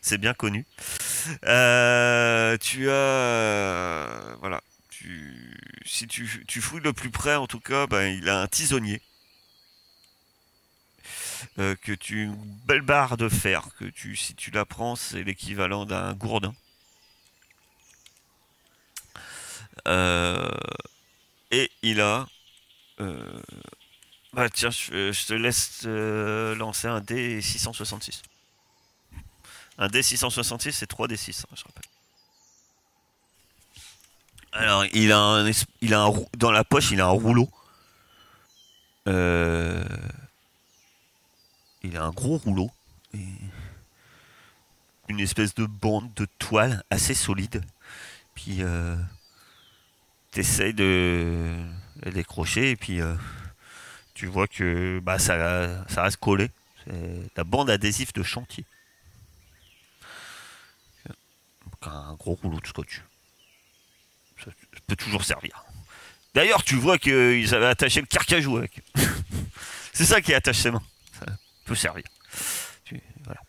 C'est bien connu. Tu as, voilà. Si tu fouilles le plus près, en tout cas, ben, il a un tisonnier. Une belle barre de fer que si tu la prends, c'est l'équivalent d'un gourdin. Et il a bah tiens, je te laisse lancer un dé 666. Un dé 666, c'est 3d6, hein, je rappelle. Alors, dans la poche, il a un rouleau. Il a un gros rouleau. Et une espèce de bande de toile assez solide. Puis, t'essayes de la décrocher et puis tu vois que bah, ça reste collé. C'est la bande adhésive de chantier. Donc, un gros rouleau de scotch. Ça peut toujours servir. D'ailleurs, tu vois qu'ils avaient attaché le carcajou avec. C'est ça qui attache ses mains. Ça peut servir. Voilà.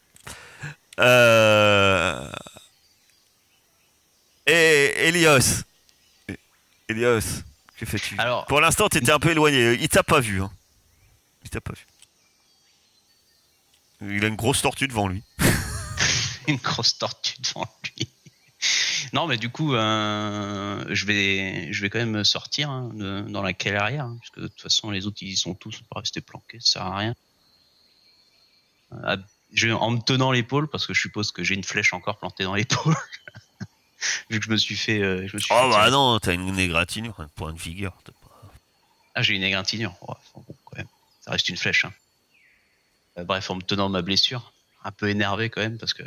Et Elios, que fais-tu? Alors, pour l'instant, tu étais un peu éloigné. Il t'a pas vu. Hein. Il t'a pas vu. Il a une grosse tortue devant lui. une grosse tortue devant lui. Non, mais du coup, je vais quand même sortir hein, dans la cale arrière, hein, parce que de toute façon, les autres, ils sont tous pas restés planqués, ça sert à rien. En me tenant l'épaule, parce que je suppose que j'ai une flèche encore plantée dans l'épaule, vu que je me suis fait. Oh bah non, t'as une égratignure, un point de vigueur. Ah, j'ai une égratignure. Oh, bon, quand même, ça reste une flèche. Hein. Bref, en me tenant de ma blessure, un peu énervé quand même, parce que.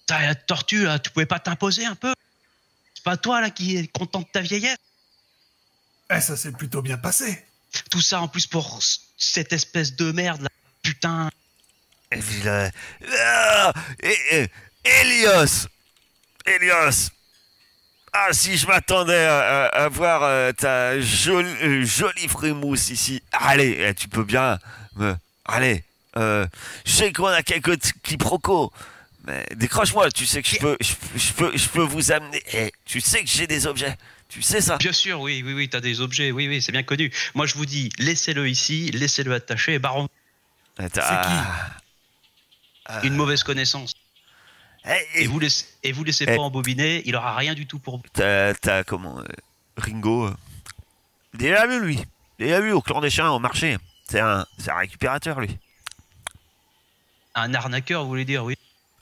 T'as la tortue là, tu pouvais pas t'imposer un peu? C'est pas toi là qui est content de ta vieillesse? Eh, ça s'est plutôt bien passé. Tout ça en plus pour cette espèce de merde là, putain. Elios. Ah, si je m'attendais à voir ta jolie frimousse ici. Allez, tu peux bien Allez, je sais qu'on a quelques quiproquos. Mais décroche-moi, tu sais que je peux vous amener. Tu sais que j'ai des objets. Tu sais ça? Bien sûr, oui, t'as des objets, oui, c'est bien connu. Moi, je vous dis, laissez-le ici, laissez-le attaché, et baron. C'est qui? Une mauvaise connaissance. Et vous laissez pas embobiner, il aura rien du tout pour vous. T'as comment Ringo il a vu lui. Il a vu au clan des chiens au marché. C'est un récupérateur lui. Un arnaqueur, vous voulez dire, oui?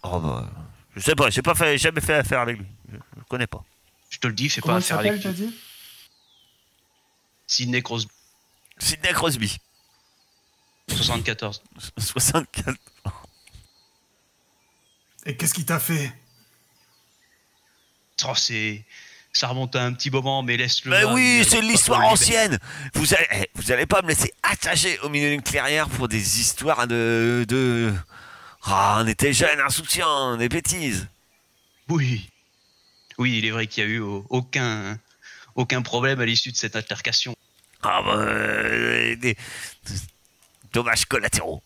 Oh bah, je sais pas, jamais fait affaire avec lui. Je connais pas. Je te le dis, fais Comment pas il affaire s'appelle, avec t'as lui. dit? Sidney Crosby, Sidney Crosby. 74. 64. Et qu'est-ce qu'il t'a fait? Oh, c'est Ça remonte à un petit moment, mais laisse-le. Mais là, oui, il c'est arrive de pas l'histoire pour lui. ancienne. Vous allez pas me laisser attacher au milieu d'une clairière pour des histoires de... Ah, on était jeunes, insouciants, des bêtises. Oui. Oui, il est vrai qu'il y a eu aucun problème à l'issue de cette altercation. Ah bah, des dommages collatéraux.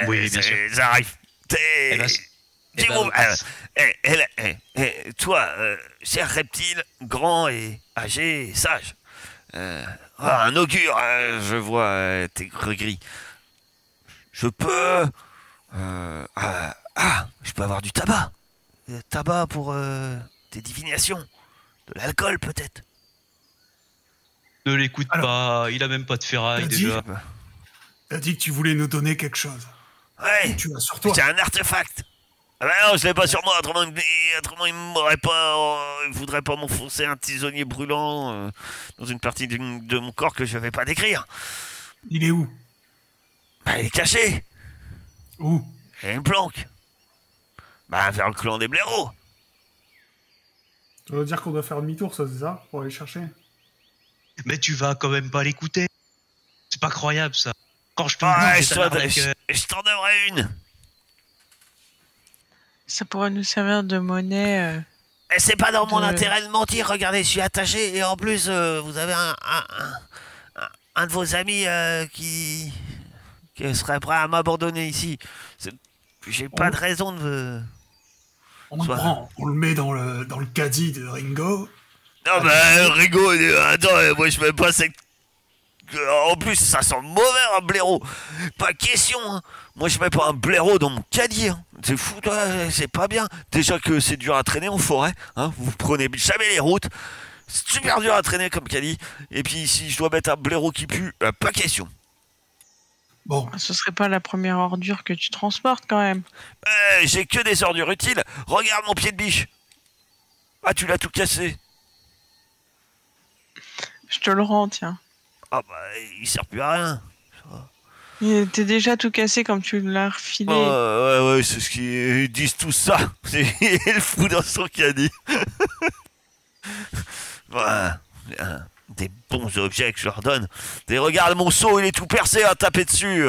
Oui, bien sûr. Ça arrive. Eh ben, Dis ben, toi, cher reptile, grand et âgé et sage. Un augure, je vois tes gris. Je peux... je peux avoir du tabac. Tabac pour des divinations. De l'alcool peut-être. ne l'écoute Alors, pas, il a même pas de ferraille t'as dit déjà. T'as dit que tu voulais nous donner quelque chose. Ouais, Tu l'as sur toi. c'est un artefact. Ah bah non, je l'ai pas sur moi, autrement il m'aurait pas, il voudrait pas m'enfoncer un tisonnier brûlant dans une partie de mon corps que je vais pas décrire. Il est où? Bah il est caché, Où? et il me planque. Bah vers le clan des blaireaux. Ça veut dire qu'on doit faire demi-tour, ça, c'est ça? Pour aller chercher? Mais tu vas quand même pas l'écouter. C'est pas croyable ça. Quand je te Ouais, dis, je t'en donnerai une. Ça pourrait nous servir de monnaie. Et c'est pas dans mon De- intérêt de mentir, regardez, je suis attaché, et en plus, vous avez un de vos amis qui serait prêt à m'abandonner ici. J'ai pas de raison de... On le Soit- prend, on le met dans le caddie de Ringo. Non, bah, Rigo, attends, moi je veux pas c'est... En plus, ça sent mauvais un blaireau. Pas question, hein. Moi je mets pas un blaireau dans mon caddie. Hein. C'est fou, toi, c'est pas bien. Déjà que c'est dur à traîner en forêt. Hein. Vous prenez jamais les routes. C'est super dur à traîner comme caddie. Et puis si je dois mettre un blaireau qui pue, pas question. Bon, Ce serait pas la première ordure que tu transportes quand même. J'ai que des ordures utiles. Regarde mon pied de biche. Ah, tu l'as tout cassé. Je te le rends, tiens. Ah bah, il sert plus à rien. Il était déjà tout cassé comme tu l'as refilé. Ouais, c'est ce qu'ils disent tout ça. C'est le fou dans son caddie. Voilà. Des bons objets que je leur donne. Et regarde mon seau, il est tout percé à taper dessus.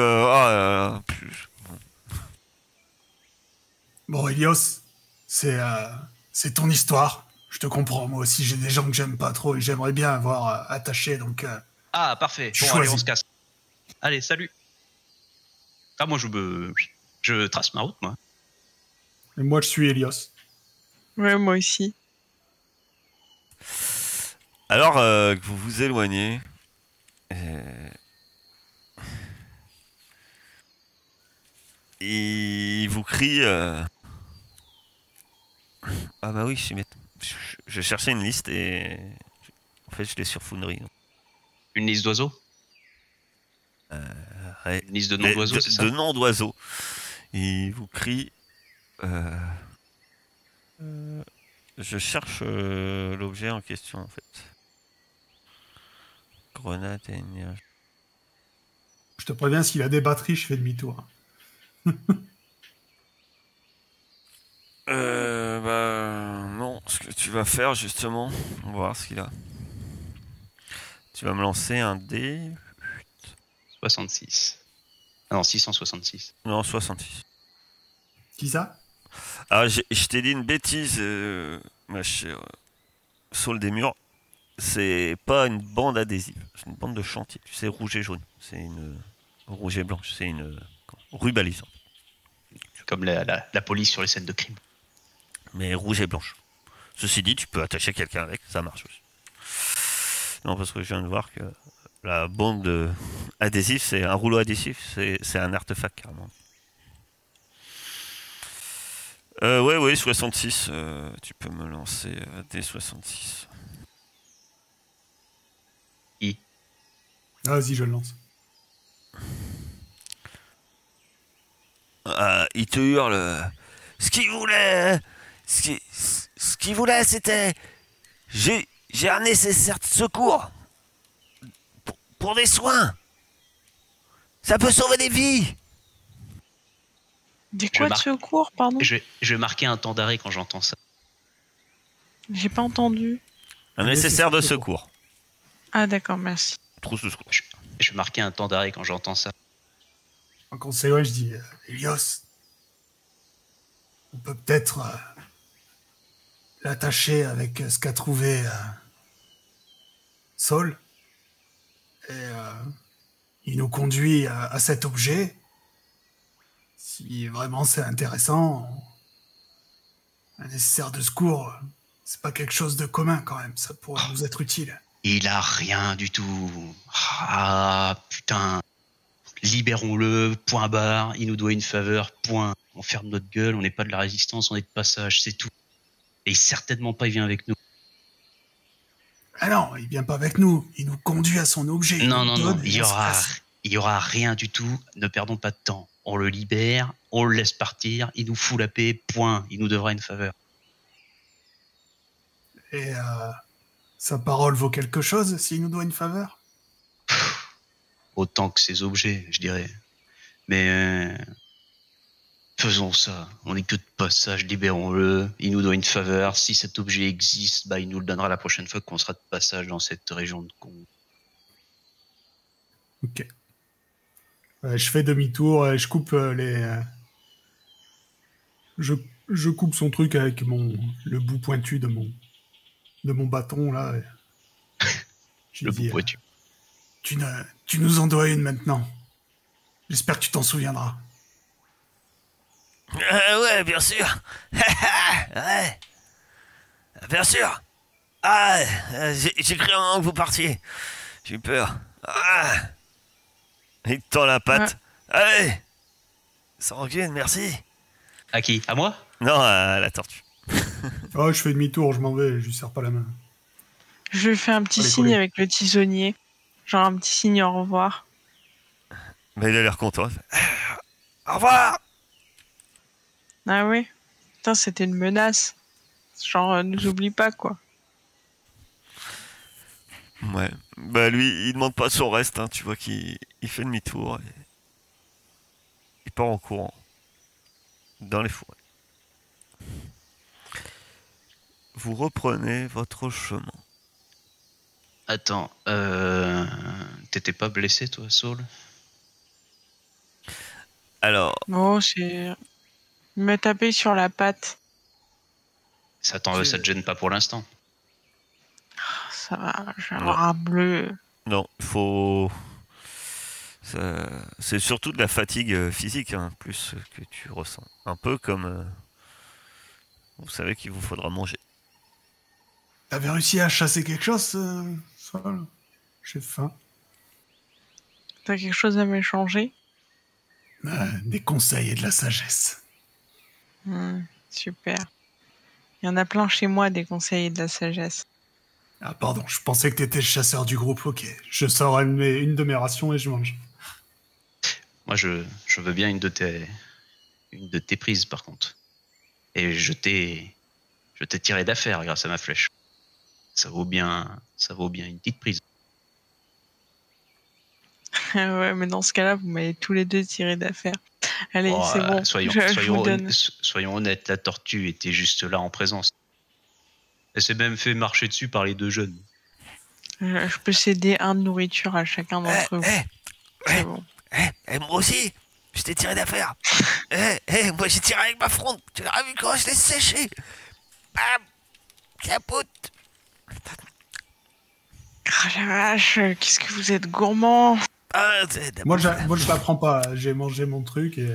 bon, Elios, c'est ton histoire. Je te comprends. Moi aussi, j'ai des gens que j'aime pas trop et j'aimerais bien avoir attaché, donc... Ah, parfait. Tu Bon, allez, choisis. on se casse. Allez, salut. Ah, moi, je trace ma route, moi. Et moi, je suis Elios. Ouais, moi aussi. Alors que vous vous éloignez, il vous crie. Ah bah oui, je suis bête. Je cherchais une liste et en fait je l'ai sur Foundry. Une liste d'oiseaux. Ouais. Une liste de noms d'oiseaux, c'est ça? De noms d'oiseaux. Il vous crie. Je cherche l'objet en question en fait. Grenade et énergie. Je te préviens, s'il a des batteries, je fais demi-tour. Bah non, ce que tu vas faire justement, on va voir ce qu'il a. Tu vas me lancer un dé. 66. Ah non, 666. Non, 66. Qui ça? Ah, je t'ai dit une bêtise, ma chère Saule des Murs. C'est pas une bande adhésive, c'est une bande de chantier. Tu sais, rouge et jaune. C'est une. Rouge et blanche, c'est une. Rubalisante. Comme la police sur les scènes de crime. Mais rouge et blanche. Ceci dit, tu peux attacher quelqu'un avec, ça marche aussi. Non, parce que je viens de voir que la bande adhésive, c'est un rouleau adhésif, c'est un artefact carrément. Ouais, 66. Tu peux me lancer des 66. Vas-y, je le lance. Il te hurle. Ce qu'il voulait, ce qu'il voulait, c'était, j'ai un nécessaire de secours pour des soins. Ça peut sauver des vies. Des quoi de secours, pardon? Je vais marquer un temps d'arrêt quand j'entends ça. J'ai pas entendu. Un nécessaire de secours. Ah d'accord, merci. Trousse de secours. Je vais marquer un temps d'arrêt quand j'entends ça. Quand on s'éloigne, je dis Elios, on peut peut-être l'attacher avec ce qu'a trouvé Saul. Et il nous conduit à cet objet. Si vraiment c'est intéressant, un nécessaire de secours, c'est pas quelque chose de commun quand même. Ça pourrait nous être utile. Il a rien du tout. Ah, putain. Libérons-le, point barre. Il nous doit une faveur, point. On ferme notre gueule, on n'est pas de la résistance, on est de passage, c'est tout. Et certainement pas, il vient avec nous. Ah non, il vient pas avec nous. Il nous conduit à son objet. Non, il y aura rien du tout. Ne perdons pas de temps. On le libère, on le laisse partir, il nous fout la paix, point. Il nous devra une faveur. Et sa parole vaut quelque chose s'il nous doit une faveur? Autant que ses objets, je dirais. Mais faisons ça. On n'est que de passage, libérons-le. Il nous doit une faveur. Si cet objet existe, bah, il nous le donnera la prochaine fois qu'on sera de passage dans cette région de con. Ok. Je fais demi-tour et je coupe les... Je coupe son truc avec le bout pointu de mon bâton, là. Le bout pointu. Tu nous en dois une maintenant. J'espère que tu t'en souviendras. Ouais, bien sûr. Ouais. Bien sûr. Ah, j'ai cru un moment que vous partiez. J'ai eu peur. Ah. Il te tend la patte. Ouais. Allez. Sans rancune, merci. À qui? À moi? Non, à la tortue. Oh, je fais demi-tour, je m'en vais, je lui serre pas la main. Je lui fais un petit signe coller. avec le tisonnier. Genre un petit signe au revoir. Mais il a l'air content. Au revoir. Ah oui? Putain, c'était une menace. Genre, nous oublie pas, quoi. Ouais. Bah lui, il demande pas son reste, hein. Tu vois qu'il fait demi-tour. Et... il part en courant. Dans les forêts. Vous reprenez votre chemin. Attends, t'étais pas blessé, toi, Saul? Alors, Oh, c'est... Il m'a tapé sur la patte. Ça te gêne pas pour l'instant? Ça va, j'ai un Non. rat bleu. non, faut... c'est surtout de la fatigue physique, hein, plus que tu ressens. Un peu comme... vous savez qu'il vous faudra manger. T'avais réussi à chasser quelque chose, Saul? J'ai faim. T'as quelque chose à m'échanger? Des conseils et de la sagesse. Super. Il y en a plein chez moi, des conseils et de la sagesse. Ah pardon, je pensais que t'étais le chasseur du groupe, ok. Je sors une de mes rations et je mange. Moi, je veux bien une de tes prises, par contre. Et je t'ai tiré d'affaire grâce à ma flèche. Ça vaut bien une petite prise. Ouais, mais dans ce cas-là, vous m'avez tous les deux tiré d'affaire. Allez, Oh, c'est bon. Je vous donne. Soyons honnêtes, la tortue était juste là en présence. Elle s'est même fait marcher dessus par les deux jeunes. Je peux céder un de nourriture à chacun d'entre vous. C'est bon. Moi aussi, je t'ai tiré d'affaire. Moi j'ai tiré avec ma fronde. Tu l'as vu quand je l'ai séché. Bam, capote. Ah la vache, qu'est-ce que vous êtes gourmand. Moi, je la prends pas. J'ai mangé mon truc et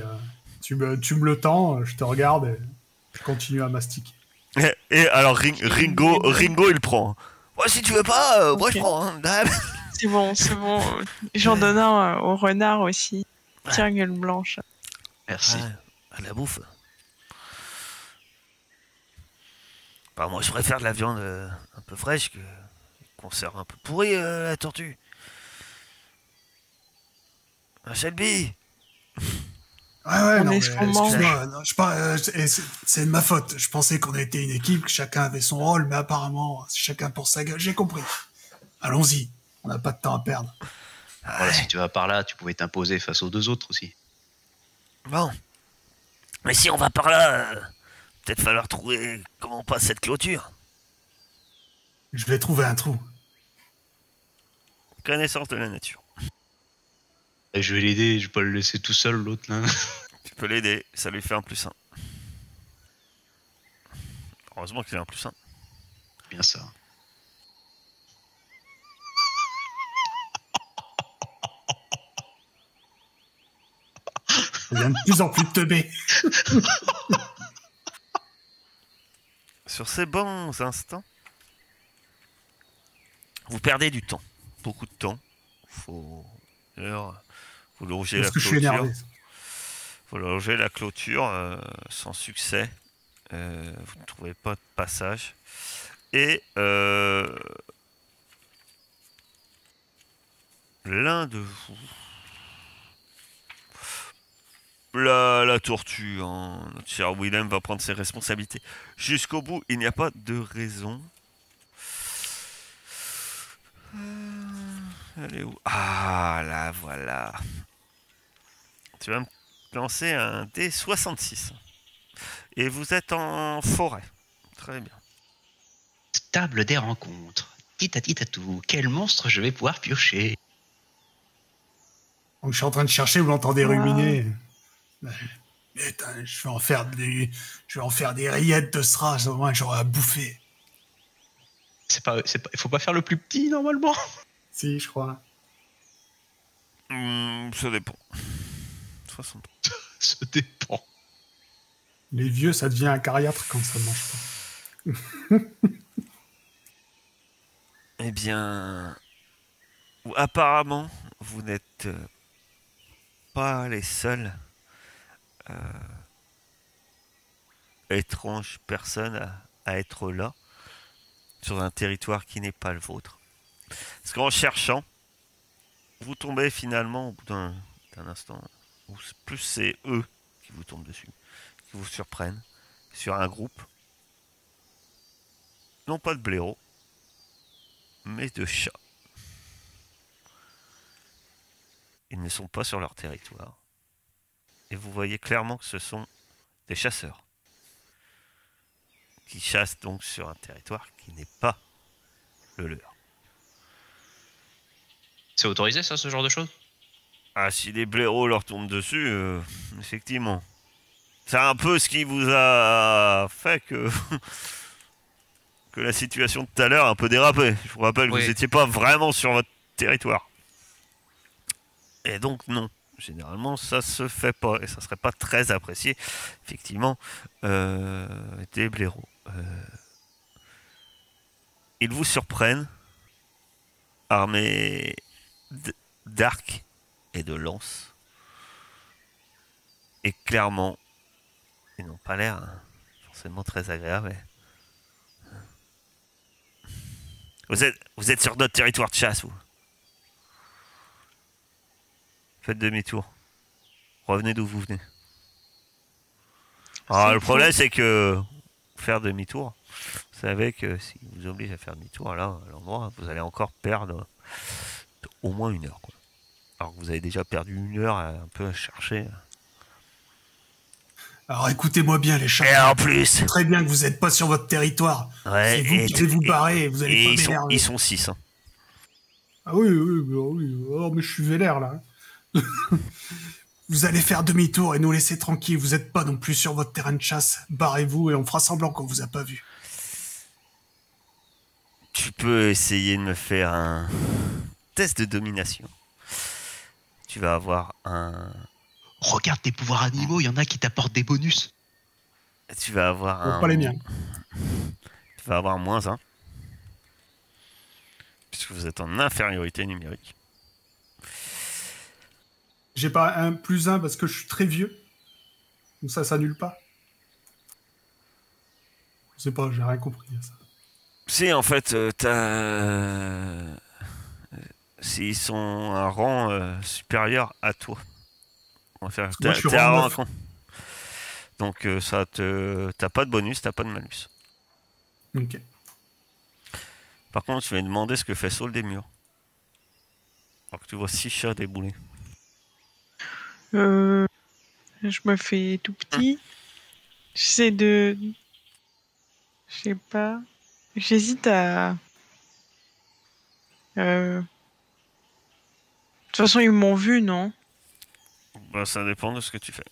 tu me le tends, je te regarde et je continue à mastiquer. Et alors Ringo il prend. Moi si tu veux pas, moi je prends. Hein. C'est bon. J'en donne un au renard aussi. Tiens, gueule blanche. Merci. À la bouffe. Bah, moi je préfère de la viande un peu fraîche que conserve un peu pourrie la tortue. Shelby. Ouais, non, mais excuse-moi, non, c'est de ma faute. Je pensais qu'on était une équipe, que chacun avait son rôle, mais apparemment, c'est chacun pour sa gueule. J'ai compris. Allons-y, on n'a pas de temps à perdre. Voilà, si tu vas par là, tu pouvais t'imposer face aux deux autres aussi. Bon. Mais si on va par là, peut-être falloir trouver comment on passe cette clôture. Je vais trouver un trou. Connaissance de la nature. Et je vais l'aider, je vais pas le laisser tout seul, l'autre, là. Tu peux l'aider, ça lui fait un +1. Heureusement qu'il a un +1. Bien ça. Il y a de plus en plus de teubés. Sur ces bons instants, vous perdez du temps. Beaucoup de temps. Faut longer la Parce que je suis clôture. énervé. Faut longer la clôture sans succès. Vous ne trouvez pas de passage. Et l'un de vous... La tortue, hein. Notre cher Willem va prendre ses responsabilités. Jusqu'au bout, il n'y a pas de raison. Elle est où? Ah, là, voilà. Tu vas me lancer un D66. Et vous êtes en forêt. Très bien. Table des rencontres. Titatatou, quel monstre je vais pouvoir piocher? Donc je suis en train de chercher, vous l'entendez ruminer. Putain, je vais en faire des rillettes de sera, au moins j'aurai à bouffer. Il faut pas faire le plus petit, normalement. Si, je crois. Ça dépend. 60. Ça dépend. Les vieux, ça devient acariâtre quand ça mange pas. Eh bien, apparemment, vous n'êtes pas les seuls étranges personnes à être là, sur un territoire qui n'est pas le vôtre. Parce qu'en cherchant, vous tombez finalement, au bout d'un instant, ou plus c'est eux qui vous tombent dessus, qui vous surprennent, sur un groupe, non pas de blaireaux, mais de chats. Ils ne sont pas sur leur territoire. Et vous voyez clairement que ce sont des chasseurs qui chassent donc sur un territoire qui n'est pas le leur. C'est autorisé, ça, ce genre de choses? Ah, si les blaireaux leur tombent dessus, effectivement. C'est un peu ce qui vous a fait que la situation de tout à l'heure a un peu dérapé. Je vous rappelle, Oui. vous n'étiez pas vraiment sur votre territoire. Et donc non, généralement ça se fait pas et ça serait pas très apprécié, effectivement, des blaireaux. Ils vous surprennent, armés d'arcs et de lances, et clairement, ils n'ont pas l'air forcément très agréables. Vous êtes sur notre territoire de chasse, vous. Faites demi-tour. Revenez d'où vous venez. Alors, le problème, c'est que faire demi-tour, vous savez que si vous oblige à faire demi-tour là, à l'endroit, vous allez encore perdre au moins 1 heure, quoi. Alors que vous avez déjà perdu 1 heure un peu à chercher. Alors écoutez-moi bien, les chats. Et en plus, C'est très bien que vous n'êtes pas sur votre territoire. ouais, C'est vous qui allez vous barrer, vous allez pas ils m'énerver. sont 6. Hein. Ah oui, oui. Oh, mais je suis vénère, là. Vous allez faire demi-tour et nous laisser tranquilles. Vous n'êtes pas non plus sur votre terrain de chasse. Barrez-vous et on fera semblant qu'on vous a pas vu. Tu peux essayer de me faire un test de domination. Tu vas avoir un... Regarde tes pouvoirs animaux, il y en a qui t'apportent des bonus. Tu vas avoir un... Pas les miens. Tu vas avoir -1. Puisque vous êtes en infériorité numérique. J'ai pas un +1 parce que je suis très vieux. Donc ça s'annule pas. Je sais pas, j'ai rien compris à ça. Si, en fait, s'ils sont un rang supérieur à toi. Enfin, Moi, je suis t'es à rang rang 9. con. Donc, t'as pas de bonus, t'as pas de malus. Ok. Par contre, je vais demander ce que fait Saul des murs. Alors que tu vois 6 chats débouler. Je me fais tout petit. J'essaie de... Je sais pas. J'hésite à De toute façon, ils m'ont vu, non? Bah, ça dépend de ce que tu fais.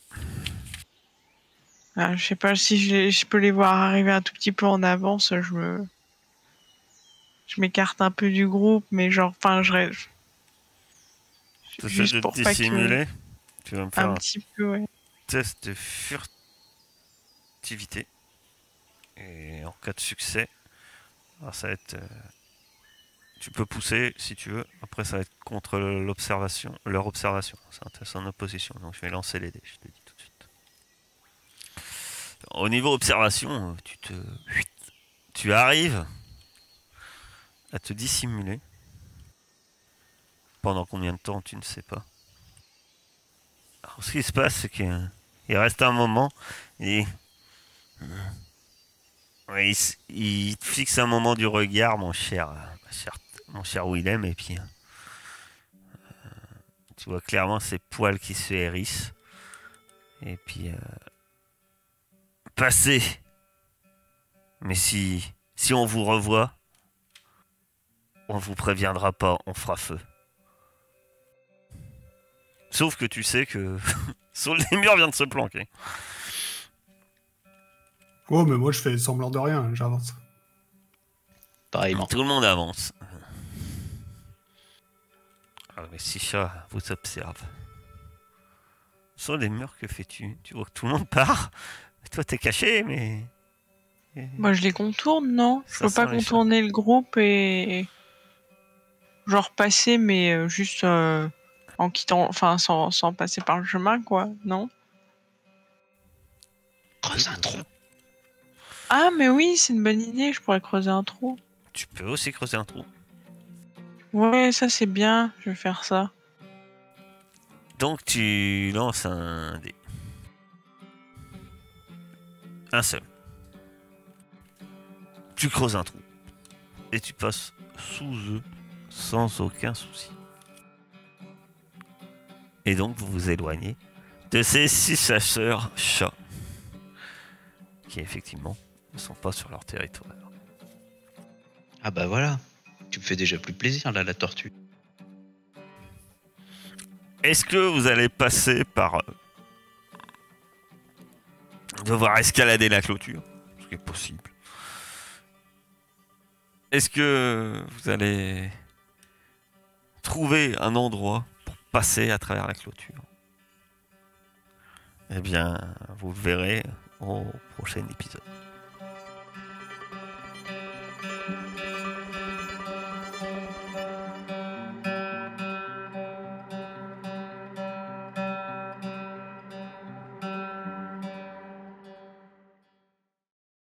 Je sais pas si je peux les voir arriver un tout petit peu en avance. Je m'écarte un peu du groupe, mais genre, enfin, Tu juste de pour te pas que dissimuler. Tu vas me faire un un petit peu, ouais. test de furtivité. Et en cas de succès, alors ça va être... tu peux pousser si tu veux. Après, ça va être contre leur observation. C'est un test en opposition. Donc, je vais lancer les dés. Je te dis tout de suite. Au niveau observation, tu arrives à te dissimuler. Pendant combien de temps, tu ne sais pas. Alors, ce qui se passe, c'est qu'il reste un moment et ouais, il te fixe un moment du regard, mon cher Willem, et puis tu vois clairement ses poils qui se hérissent. Et puis passez. Mais si on vous revoit, on vous préviendra pas, on fera feu. Sauf que tu sais que Saul des murs vient de se planquer. Oh, mais moi, je fais semblant de rien, j'avance. Pareillement. Tout le monde avance. Ah, mais Sisha vous observe. Saul des murs, que fais-tu? Tu vois que tout le monde part. Toi, t'es caché, mais... Moi, je les contourne, non? Je Ça peux pas sent les chats. contourner le groupe et genre passer, mais juste en quittant, enfin, sans passer par le chemin, quoi, non? Creuse un trou. Ah, mais oui, c'est une bonne idée, je pourrais creuser un trou. Tu peux aussi creuser un trou. Ouais, ça c'est bien, je vais faire ça. Donc tu lances un dé. Un seul. Tu creuses un trou. Et tu passes sous eux sans aucun souci. Et donc vous vous éloignez de ces 6 chasseurs chats. Qui effectivement ne sont pas sur leur territoire. Ah bah voilà. Tu me fais déjà plus plaisir là, la tortue. Est-ce que vous allez passer par... devoir escalader la clôture? Ce qui est possible. Est-ce que vous allez trouver un endroit pour passer à travers la clôture? Eh bien, vous le verrez au prochain épisode.